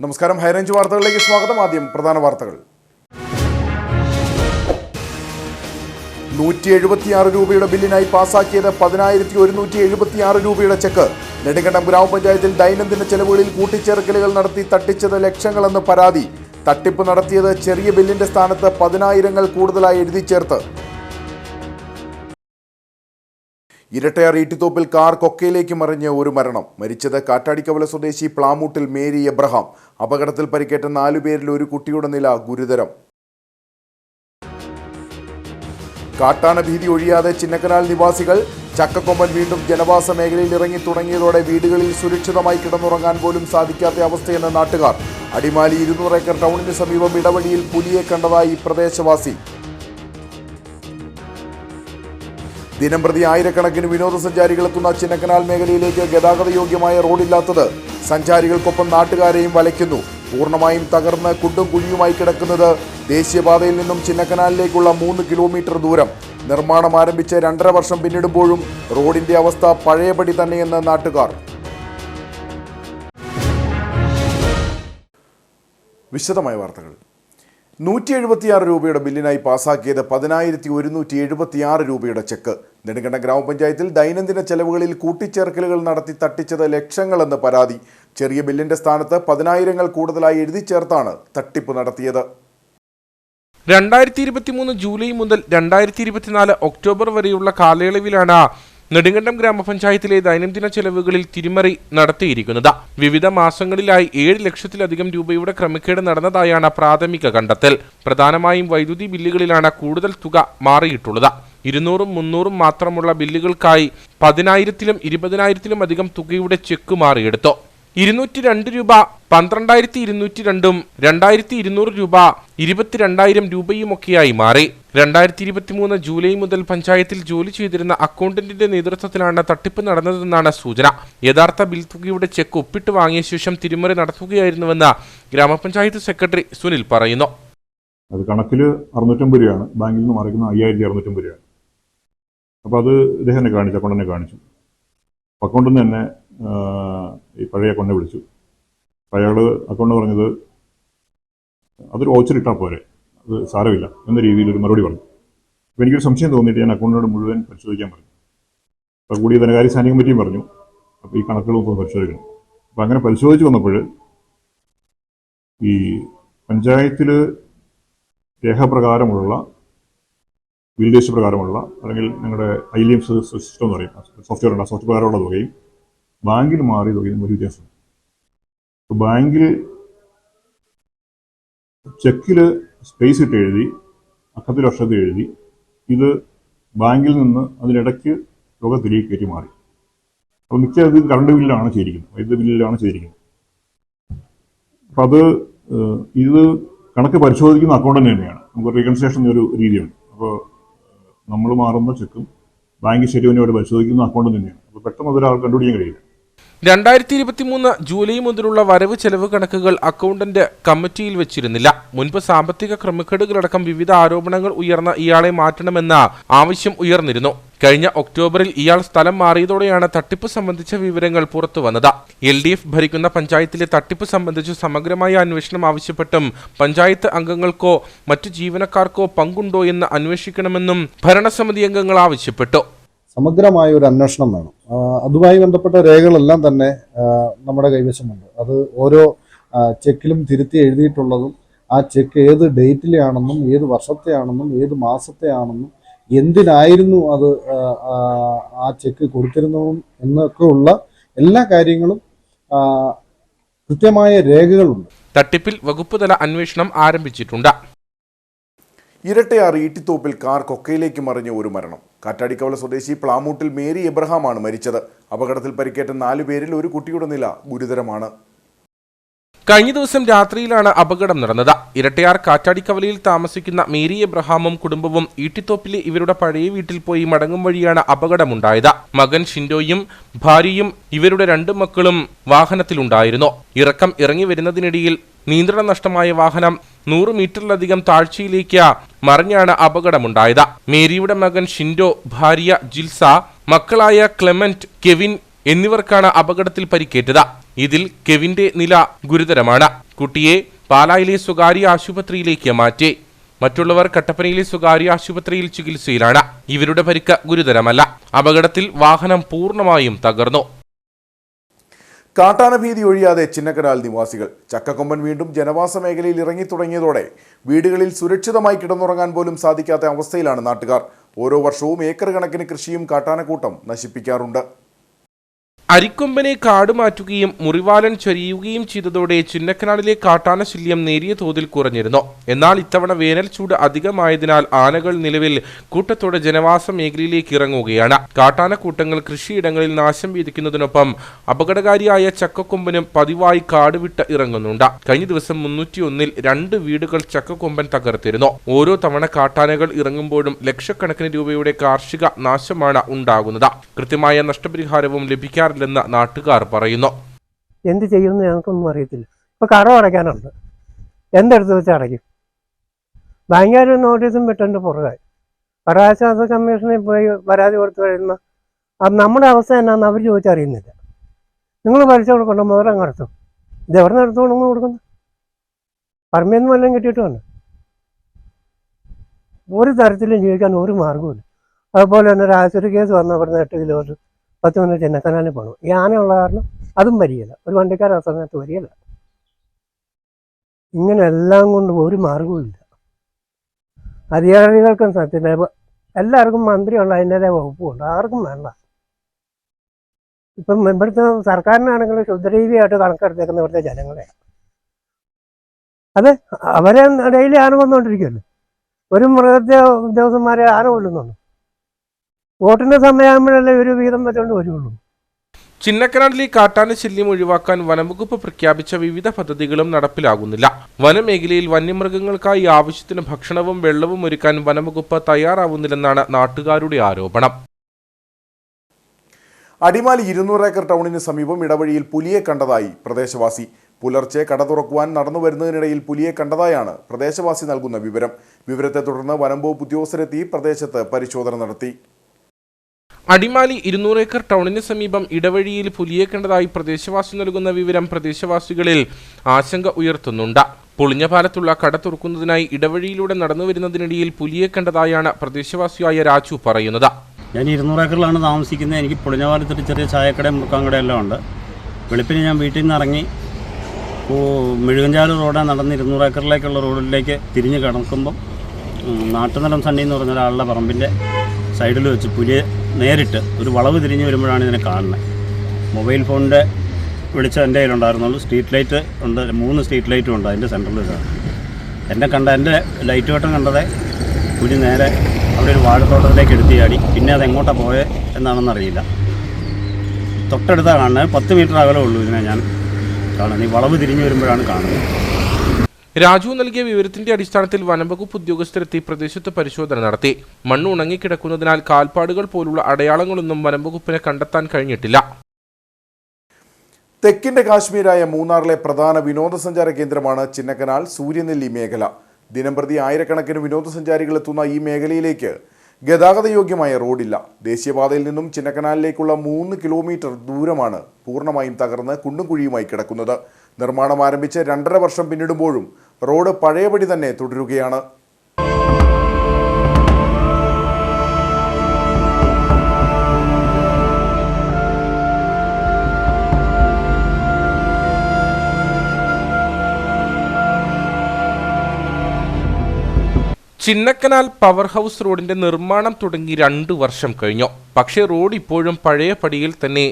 നമസ്കാരം, ഹൈറേഞ്ച് വാർത്തകളിലേക്ക് സ്വാഗതം. ആദ്യം പ്രധാന വാർത്തകൾ. 176 രൂപയുടെ ബില്ലിനായി പാസാക്കിയത് 10,176 രൂപയുടെ ചെക്ക്. നെടുങ്കണ്ടം ഗ്രാമപഞ്ചായത്തിൽ ദൈനംദിന ചെലവുകളിൽ കൂട്ടിച്ചേർക്കലുകൾ നടത്തി തട്ടിച്ചത് ലക്ഷങ്ങളെന്ന് പരാതി. തട്ടിപ്പ് നടത്തിയത് ചെറിയ ബില്ലിന്റെ സ്ഥാനത്ത് 10,000 കൂടുതലായി എഴുതി ചേർത്ത്. ഇരട്ടയാർ ഈട്ടിത്തോപ്പിൽ കാർ കൊക്കയിലേക്ക് മറിഞ്ഞ് ഒരു മരണം. മരിച്ചത് കാറ്റാടിക്കവല സ്വദേശി പ്ലാമൂട്ടിൽ മേരി എബ്രഹാം. അപകടത്തിൽ പരിക്കേറ്റ 4 പേരിൽ ഒരു കുട്ടിയുടെ നില ഗുരുതരം. കാട്ടാന ഭീതി ഒഴിയാതെ ചിന്നക്കനാൽ നിവാസികൾ. ചക്കക്കൊമ്പൻ വീണ്ടും ജനവാസ മേഖലയിൽ ഇറങ്ങി തുടങ്ങിയതോടെ വീടുകളിൽ സുരക്ഷിതമായി കിടന്നുറങ്ങാൻ പോലും സാധിക്കാത്ത അവസ്ഥയെന്ന് നാട്ടുകാർ. അടിമാലി 200 ഏക്കർ ടൗണിന് സമീപം ഇടവഴിയിൽ പുലിയെ കണ്ടതായി പ്രദേശവാസി. ദിനംപ്രതി ആയിരക്കണക്കിന് വിനോദസഞ്ചാരികൾ എത്തുന്ന ചിന്നക്കനാൽ മേഖലയിലേക്ക് ഗതാഗതയോഗ്യമായ റോഡില്ലാത്തത് സഞ്ചാരികൾക്കൊപ്പം നാട്ടുകാരെയും വലയ്ക്കുന്നു. പൂർണ്ണമായും തകർന്ന് കുണ്ടും കുഴിയുമായി കിടക്കുന്നത് ദേശീയപാതയിൽ നിന്നും ചിന്നക്കനാലിലേക്കുള്ള 3 കിലോമീറ്റർ ദൂരം. നിർമ്മാണം ആരംഭിച്ച് 2.5 വർഷം പിന്നിടുമ്പോഴും റോഡിന്റെ അവസ്ഥ പഴയപടി തന്നെയെന്ന് നാട്ടുകാർ. വിശദമായ വാർത്തകൾ. 176 രൂപയുടെ ബില്ലിനായി പാസാക്കിയത് 10,176 രൂപയുടെ ചെക്ക്. നെടുങ്കണ്ടം ഗ്രാമപഞ്ചായത്തിൽ ദൈനംദിന ചെലവുകളിൽ കൂട്ടിച്ചേർക്കലുകൾ നടത്തി തട്ടിച്ചത് ലക്ഷങ്ങളെന്ന് പരാതി. ചെറിയ ബില്ലിന്റെ സ്ഥാനത്ത് 10,000 കൂടുതലായി എഴുതി ചേർത്താണ് തട്ടിപ്പ് നടത്തിയത്. 2023 ജൂലൈ മുതൽ 2024 ഒക്ടോബർ വരെയുള്ള കാലയളവിലാണ് നെടുങ്കണ്ടം ഗ്രാമപഞ്ചായത്തിലെ ദൈനംദിന ചെലവുകളിൽ തിരിമറി നടത്തിയിരിക്കുന്നത്. വിവിധ മാസങ്ങളിലായി 7 ലക്ഷത്തിലധികം രൂപയുടെ ക്രമക്കേട് നടന്നതായാണ് പ്രാഥമിക കണ്ടെത്തൽ. പ്രധാനമായും വൈദ്യുതി ബില്ലുകളിലാണ് കൂടുതൽ തുക മാറിയിട്ടുള്ളത്. 200-ഉം 300-ഉം മാത്രമുള്ള ബില്ലുകൾക്കായി 10,000-ലും 20,000-ലും അധികം തുകയുടെ ചെക്ക് മാറിയെടുത്തു. 202 രൂപ 12,202-ഉം 2,200 രൂപ 22,000 രൂപയുമൊക്കെയായി മാറി. 2023 ജൂലൈ മുതൽ പഞ്ചായത്തിൽ ജോലി ചെയ്തിരുന്ന അക്കൗണ്ടന്റിന്റെ നേതൃത്വത്തിലാണ് തട്ടിപ്പ് നടന്നതെന്നാണ് സൂചന. യഥാർത്ഥ ബിൽ തുകയുടെ ചെക്ക് ഒപ്പിട്ട് വാങ്ങിയ ശേഷം തിരിമറി നടത്തുകയായിരുന്നുവെന്ന് ഗ്രാമപഞ്ചായത്ത് സെക്രട്ടറി സുനിൽ പറയുന്നു. അത് കണക്കിൽ 650 രൂപയാണ്, ബാങ്കിൽ നിന്ന് മറിക്കുന്ന 5,650 രൂപയാണ്. അപ്പോൾ അത് ഇദ്ദേഹം കാണിച്ചു, അക്കൗണ്ടനെ കാണിച്ചു. അക്കൗണ്ടിൽ നിന്ന് തന്നെ ഈ പഴയ അക്കൗണ്ടിനെ വിളിച്ചു. അയാൾ അക്കൗണ്ട് പറഞ്ഞത് അതൊരു വൗച്ചർ ഇട്ടാൽ പോരെ, അത് സാരമില്ല എന്ന രീതിയിൽ ഒരു മറുപടി പറഞ്ഞു. അപ്പോൾ എനിക്കൊരു സംശയം തോന്നിയിട്ട് ഞാൻ അക്കൗണ്ടിനോട് മുഴുവൻ പരിശോധിക്കാൻ പറഞ്ഞു. അപ്പോൾ കൂടി ധനകാര്യ സ്റ്റാൻഡിംഗ് കമ്മിറ്റിയും പറഞ്ഞു അപ്പോൾ ഈ കണക്കുകളൊക്കെ പരിശോധിക്കണം. അപ്പോൾ അങ്ങനെ പരിശോധിച്ച് വന്നപ്പോൾ ഈ പഞ്ചായത്തിൽ രേഖാപ്രകാരമുള്ള വില്ലേജ് പ്രകാരമുള്ള അല്ലെങ്കിൽ ഞങ്ങളുടെ ILM സിസ്റ്റം എന്ന് പറയും സോഫ്റ്റ്വെയർ ഉണ്ട്, ആ സോഫ്റ്റ്വെയർ പ്രകാരമുള്ള തുകയും ബാങ്കിൽ മാറിയ തുകയും ഒരു വ്യത്യാസം. ഇപ്പോൾ ബാങ്കിൽ ചെക്കിൽ സ്പേസ് ഇട്ട് എഴുതി, അക്കത്തിൽ വർഷത്തിൽ എഴുതി, ഇത് ബാങ്കിൽ നിന്ന് അതിനിടയ്ക്ക് തുക തിരികെ കയറ്റി മാറി. അപ്പോൾ മിക്ക ഇത് കറണ്ട് ബില്ലിലാണ് ചെയ്തിരിക്കുന്നത്, വൈദ്യുതി ബില്ലിലാണ് ചെയ്തിരിക്കുന്നത്. അപ്പോൾ അത് ഇത് കണക്ക് പരിശോധിക്കുന്ന അക്കൗണ്ടന്റ് തന്നെയാണ്. നമുക്ക് റീകൺസിലേഷൻ ഒരു രീതിയുണ്ട്. അപ്പോൾ നമ്മൾ മാറുന്ന ചെക്കും ബാങ്ക് സ്റ്റേറ്റ്മെന്റുമായിട്ട് പരിശോധിക്കുന്ന അക്കൗണ്ട് തന്നെയാണ്. അപ്പോൾ പെട്ടെന്ന് ഒരാൾ കണ്ടുപിടിക്കാൻ കഴിയില്ല. 2023 ജൂലൈ മുതലുള്ള വരവ് ചെലവ് കണക്കുകൾ അക്കൗണ്ടന്റ് കമ്മിറ്റിയിൽ വെച്ചിരുന്നില്ല. മുൻപ് സാമ്പത്തിക ക്രമക്കേടുകളടക്കം വിവിധ ആരോപണങ്ങൾ ഉയർന്ന ഇയാളെ മാറ്റണമെന്ന ആവശ്യം ഉയർന്നിരുന്നു. കഴിഞ്ഞ ഒക്ടോബറിൽ ഇയാൾ സ്ഥലം മാറിയതോടെയാണ് തട്ടിപ്പ് സംബന്ധിച്ച വിവരങ്ങൾ പുറത്തുവന്നത്. LDF ഭരിക്കുന്ന പഞ്ചായത്തിലെ തട്ടിപ്പ് സംബന്ധിച്ച് സമഗ്രമായ അന്വേഷണം ആവശ്യപ്പെട്ടും പഞ്ചായത്ത് അംഗങ്ങൾക്കോ മറ്റു ജീവനക്കാർക്കോ പങ്കുണ്ടോ എന്ന് അന്വേഷിക്കണമെന്നും ഭരണസമിതി അംഗങ്ങൾ ആവശ്യപ്പെട്ടു. സമഗ്രമായ ഒരു അന്വേഷണം വേണം. അതുമായി ബന്ധപ്പെട്ട രേഖകളെല്ലാം തന്നെ നമ്മുടെ കൈവശമുണ്ട്. അത് ഓരോ ചെക്കിലും തിരുത്തി എഴുതിയിട്ടുള്ളതും ആ ചെക്ക് ഏത് ഡേറ്റിലെയാണെന്നും ഏത് വർഷത്തെയാണെന്നും ഏത് മാസത്തെയാണെന്നും എന്തിനായിരുന്നു അത് ആ ചെക്ക് കൊടുത്തിരുന്നതും എന്നൊക്കെയുള്ള എല്ലാ കാര്യങ്ങളും കൃത്യമായ രേഖകളുണ്ട്. തട്ടിപ്പിൽ വകുപ്പുതല അന്വേഷണം ആരംഭിച്ചിട്ടുണ്ട്. ഇരട്ടയാർ ഈട്ടിത്തോപ്പിൽ കാർ കൊക്കയിലേക്ക് മറിഞ്ഞ ഒരു മരണം. കാറ്റാടിക്കവല സ്വദേശി പ്ലാമൂട്ടിൽ മേരി എബ്രഹാമാണ് മരിച്ചത്. അപകടത്തിൽ പരിക്കേറ്റ 4 പേരിൽ ഒരു കുട്ടിയുടെ നില ഗുരുതരമാണ്. കഴിഞ്ഞ ദിവസം രാത്രിയിലാണ് അപകടം നടന്നത്. ഇരട്ടയാർ കാറ്റാടിക്കവലയിൽ താമസിക്കുന്ന മേരി എബ്രഹാമും കുടുംബവും ഈട്ടിത്തോപ്പിലെ ഇവരുടെ പഴയ വീട്ടിൽ പോയി മടങ്ങും വഴിയാണ് അപകടമുണ്ടായത്. മകൻ ഷിൻഡോയും ഭാര്യയും ഇവരുടെ 2 മക്കളും വാഹനത്തിലുണ്ടായിരുന്നു. ഇറങ്ങി വരുന്നതിനിടയിൽ നിയന്ത്രണം നഷ്ടമായ വാഹനം 100 മീറ്ററിലധികം താഴ്ചയിലേക്ക് മറിഞ്ഞാണ് അപകടമുണ്ടായത്. മേരിയുടെ മകൻ ഷിൻഡോ, ഭാര്യ ജിൽസ, മക്കളായ ക്ലെമന്റ്, കെവിൻ എന്നിവർക്കാണ് അപകടത്തിൽ പരിക്കേറ്റത്. ഇതിൽ കെവിന്റെ നില ഗുരുതരമാണ്. കുട്ടിയെ പാലായിലെ സ്വകാര്യ ആശുപത്രിയിലേക്ക് മാറ്റി. മറ്റുള്ളവർ കട്ടപ്പനയിലെ സ്വകാര്യ ആശുപത്രിയിൽ ചികിത്സയിലാണ്. ഇവരുടെ പരിക്ക് ഗുരുതരമല്ല. അപകടത്തിൽ വാഹനം പൂർണ്ണമായും തകർന്നു. കാട്ടാനഭീതി ഒഴിയാതെ ചിന്നക്കനാൽ നിവാസികൾ. ചക്കക്കൊമ്പൻ വീണ്ടും ജനവാസ മേഖലയിൽ ഇറങ്ങിത്തുടങ്ങിയതോടെ വീടുകളിൽ സുരക്ഷിതമായി കിടന്നുറങ്ങാൻ പോലും സാധിക്കാത്ത അവസ്ഥയിലാണ് നാട്ടുകാർ. ഓരോ വർഷവും ഏക്കർ കണക്കിന് കൃഷിയും കാട്ടാനക്കൂട്ടം നശിപ്പിക്കാറുണ്ട്. അരിക്കൊമ്പനെ കാടുമാറ്റുകയും മുറിവാലൻ ചൊരിയുകയും ചെയ്തതോടെ ചിന്നക്കനാലിലെ കാട്ടാന ശല്യം നേരിയ തോതിൽ കുറഞ്ഞിരുന്നു. എന്നാൽ ഇത്തവണ വേനൽ ചൂട് അധികമായതിനാൽ ആനകൾ നിലവിൽ കൂട്ടത്തോടെ ജനവാസ മേഖലയിലേക്ക് ഇറങ്ങുകയാണ്. കാട്ടാനക്കൂട്ടങ്ങൾ കൃഷിയിടങ്ങളിൽ നാശം വിധിക്കുന്നതിനൊപ്പം അപകടകാരിയായ ചക്കക്കൊമ്പനും പതിവായി കാടുവിട്ട് ഇറങ്ങുന്നുണ്ട്. കഴിഞ്ഞ ദിവസം 301-ൽ 2 വീടുകൾ ചക്കക്കൊമ്പൻ തകർത്തിരുന്നു. ഓരോ തവണ കാട്ടാനകൾ ഇറങ്ങുമ്പോഴും ലക്ഷക്കണക്കിന് രൂപയുടെ കാർഷിക നാശമാണ് ഉണ്ടാകുന്നത്. കൃത്യമായ നഷ്ടപരിഹാരവും ലഭിക്കാറില്ല െന്ന് നാട്ടുകാർ പറയുന്നു. എന്ത് ചെയ്യുമെന്ന് ഞങ്ങൾക്കൊന്നും അറിയത്തില്ല. ഇപ്പൊ കടം അടയ്ക്കാനുണ്ട്, എന്തെടുത്ത് വെച്ച് അടയ്ക്കും? ബാങ്കുകാർ നോട്ടീസും വിട്ടതിൻ്റെ പുറകായി കടാശ്വാസ കമ്മീഷനിൽ പോയി പരാതി കൊടുത്തു കഴിയുന്ന അത് നമ്മുടെ അവസ്ഥ എന്നാന്ന് അവർ ചോദിച്ചറിയുന്നില്ല. നിങ്ങൾ പലിശ കൊടുക്കണ്ട, മുതലങ്ങ് നടത്തും. ഇത് എവിടെ നിന്ന് എടുത്തു കൊണ്ടു കൊടുക്കുന്നു? പറമ്പെന്ന് വല്ലതും കിട്ടിയിട്ടുമുണ്ട്. ഒരു തരത്തിലും ജീവിക്കാൻ ഒരു മാർഗവുമില്ല. അതുപോലെ തന്നെ ഒരു ആശുപത്രി കേസ് വന്ന അവിടുന്ന് 8 കിലോമീറ്റർ 10 മിനിറ്റ് ചിന്നക്കനാലിൽ പോകണം. ഈ ആനയുള്ള കാരണം അതും വരികയില്ല. ഒരു വണ്ടിക്കാരൻ ആ സമയത്ത് വരികയില്ല. ഇങ്ങനെ എല്ലാം കൊണ്ട് ഒരു മാർഗവുമില്ല. അധികാരികൾക്കും സത്യത്തില്ല. എല്ലാവർക്കും മന്ത്രിയുള്ള അതിൻ്റെതായ വകുപ്പുണ്ട്, ആർക്കും വേണ്ട. ഇപ്പം ഇവിടുത്തെ സർക്കാരിനാണെങ്കിൽ ശുദ്ധരീതിയായിട്ട് കണക്കെടുത്തേക്കുന്ന ഇവിടുത്തെ ജനങ്ങളെ അത് അവരെ ഡെയിലി ആന കൊന്നുകൊണ്ടിരിക്കുമല്ലോ. ഒരു മൃഗത്തെ ഉദ്യോഗസ്ഥന്മാരെ ആന കൊല്ലുന്നുണ്ട്. വോട്ടിന്റെ സമയമാകുമ്പോഴല്ലേ ഒരു വീതം വെച്ചുകൊണ്ട് വരുള്ളൂ. ചിന്നക്കനാലിലെ കാട്ടാന ശല്യം ഒഴിവാക്കാൻ വനംവകുപ്പ് പ്രഖ്യാപിച്ച വിവിധ പദ്ധതികളും നടപ്പിലാകുന്നില്ല. വനമേഖലയിൽ വന്യമൃഗങ്ങൾക്കായി ആവശ്യത്തിന് ഭക്ഷണവും വെള്ളവും ഒരുക്കാൻ വനംവകുപ്പ് തയ്യാറാവുന്നില്ലെന്നാണ് നാട്ടുകാരുടെ ആരോപണം. അടിമാലി 200 ഏക്കർ ടൗണിന് സമീപം ഇടവഴിയിൽ പുലിയെ കണ്ടതായി പ്രദേശവാസി. പുലർച്ചെ കട തുറക്കുവാൻ നടന്നു വരുന്നതിനിടയിൽ പുലിയെ കണ്ടതായാണ് പ്രദേശവാസി നൽകുന്ന വിവരം. വിവരത്തെ തുടർന്ന് വനംവകുപ്പ് ഉദ്യോഗസ്ഥരെത്തി പ്രദേശത്ത് പരിശോധന നടത്തി. അടിമാലി 200 ഏക്കർ ടൗണിന് സമീപം ഇടവഴിയിൽ പുലിയെ കണ്ടതായി പ്രദേശവാസി നൽകുന്ന വിവരം പ്രദേശവാസികളിൽ ആശങ്ക ഉയർത്തുന്നുണ്ട്. പൊളിഞ്ഞ പാലത്തുള്ള കട തുറക്കുന്നതിനായി ഇടവഴിയിലൂടെ നടന്നു വരുന്നതിനിടയിൽ പുലിയെ കണ്ടതായാണ് പ്രദേശവാസിയായ രാജു പറയുന്നത്. ഞാൻ 200 ഏക്കറിലാണ് താമസിക്കുന്നത്. എനിക്ക് പൊളിഞ്ഞ പാലത്തൊരു ചെറിയ ചായക്കടയും മുറുക്കാൻകട എല്ലാം ഉണ്ട്. വെളുപ്പിന് ഞാൻ വീട്ടിൽ നിന്ന് ഇറങ്ങി മെഴുകഞ്ചാല് റോഡ് നടന്ന് 200 ഏക്കറിലേക്കുള്ള റോഡിലേക്ക് തിരിഞ്ഞ് കിടക്കുമ്പം നാട്ടുനിലം സണ്ണി എന്ന് പറഞ്ഞ ഒരാളുടെ പറമ്പിൻ്റെ സൈഡിൽ വെച്ച് പുലിയെ നേരിട്ട് ഒരു വളവ് തിരിഞ്ഞ് വരുമ്പോഴാണ് ഇതിനെ കാണുന്നത്. മൊബൈൽ ഫോണിൻ്റെ വെളിച്ചം എൻ്റെ കയ്യിലുണ്ടായിരുന്നുള്ളൂ. സ്ട്രീറ്റ് ലൈറ്റ് ഉണ്ട്, 3 സ്ട്രീറ്റ് ലൈറ്റും ഉണ്ട് അതിൻ്റെ സെൻട്രൽ വെച്ചാണ് എൻ്റെ ലൈറ്റ് വെട്ടം കണ്ടത് പുലി നേരെ അവിടെ ഒരു വാഴത്തോട്ടത്തിലേക്ക് എടുത്ത് ചാടി. പിന്നെ അത് എങ്ങോട്ടാണ് പോയത് എന്നാണെന്നറിയില്ല. തൊട്ടടുത്താണ് കാണുന്നത്. 10 മീറ്റർ അകലേ ഉള്ളൂ ഇതിനെ ഞാൻ കാണുന്നത്. ഈ വളവ് തിരിഞ്ഞ് വരുമ്പോഴാണ് കാണുന്നത്. രാജു നൽകിയ വിവരത്തിന്റെ അടിസ്ഥാനത്തിൽ വനംവകുപ്പ് ഉദ്യോഗസ്ഥരെത്തി പ്രദേശത്ത് പരിശോധന നടത്തി. മണ്ണ് ഉണങ്ങിക്കിടക്കുന്നതിനാൽ കാൽപ്പാടുകൾ പോലുള്ള അടയാളങ്ങളൊന്നും വനംവകുപ്പിനെ കണ്ടെത്താൻ കഴിഞ്ഞിട്ടില്ല. തെക്കിന്റെ കാശ്മീരായ മൂന്നാറിലെ പ്രധാന വിനോദസഞ്ചാര കേന്ദ്രമാണ് ചിന്നക്കനാൽ സൂര്യനെല്ലി മേഖല. ദിനംപ്രതി ആയിരക്കണക്കിന് വിനോദസഞ്ചാരികൾ എത്തുന്ന ഈ മേഖലയിലേക്ക് ഗതാഗതയോഗ്യമായ റോഡില്ല. ദേശീയപാതയിൽ നിന്നും ചിന്നക്കനാലിലേക്കുള്ള 3 കിലോമീറ്റർ ദൂരമാണ് പൂർണ്ണമായും തകർന്ന് കുണ്ടും കുഴിയുമായി കിടക്കുന്നത്. നിർമ്മാണം ആരംഭിച്ച് 2.5 വർഷം പിന്നിടുമ്പോഴും റോഡ് പഴയപടി തന്നെ തുടരുകയാണ്. ചിന്നക്കനാൽ പവർ ഹൗസ് റോഡിന്റെ നിർമ്മാണം തുടങ്ങി 2 വർഷം കഴിഞ്ഞു. പക്ഷേ റോഡ് ഇപ്പോഴും പഴയ പടിയിൽ തന്നെ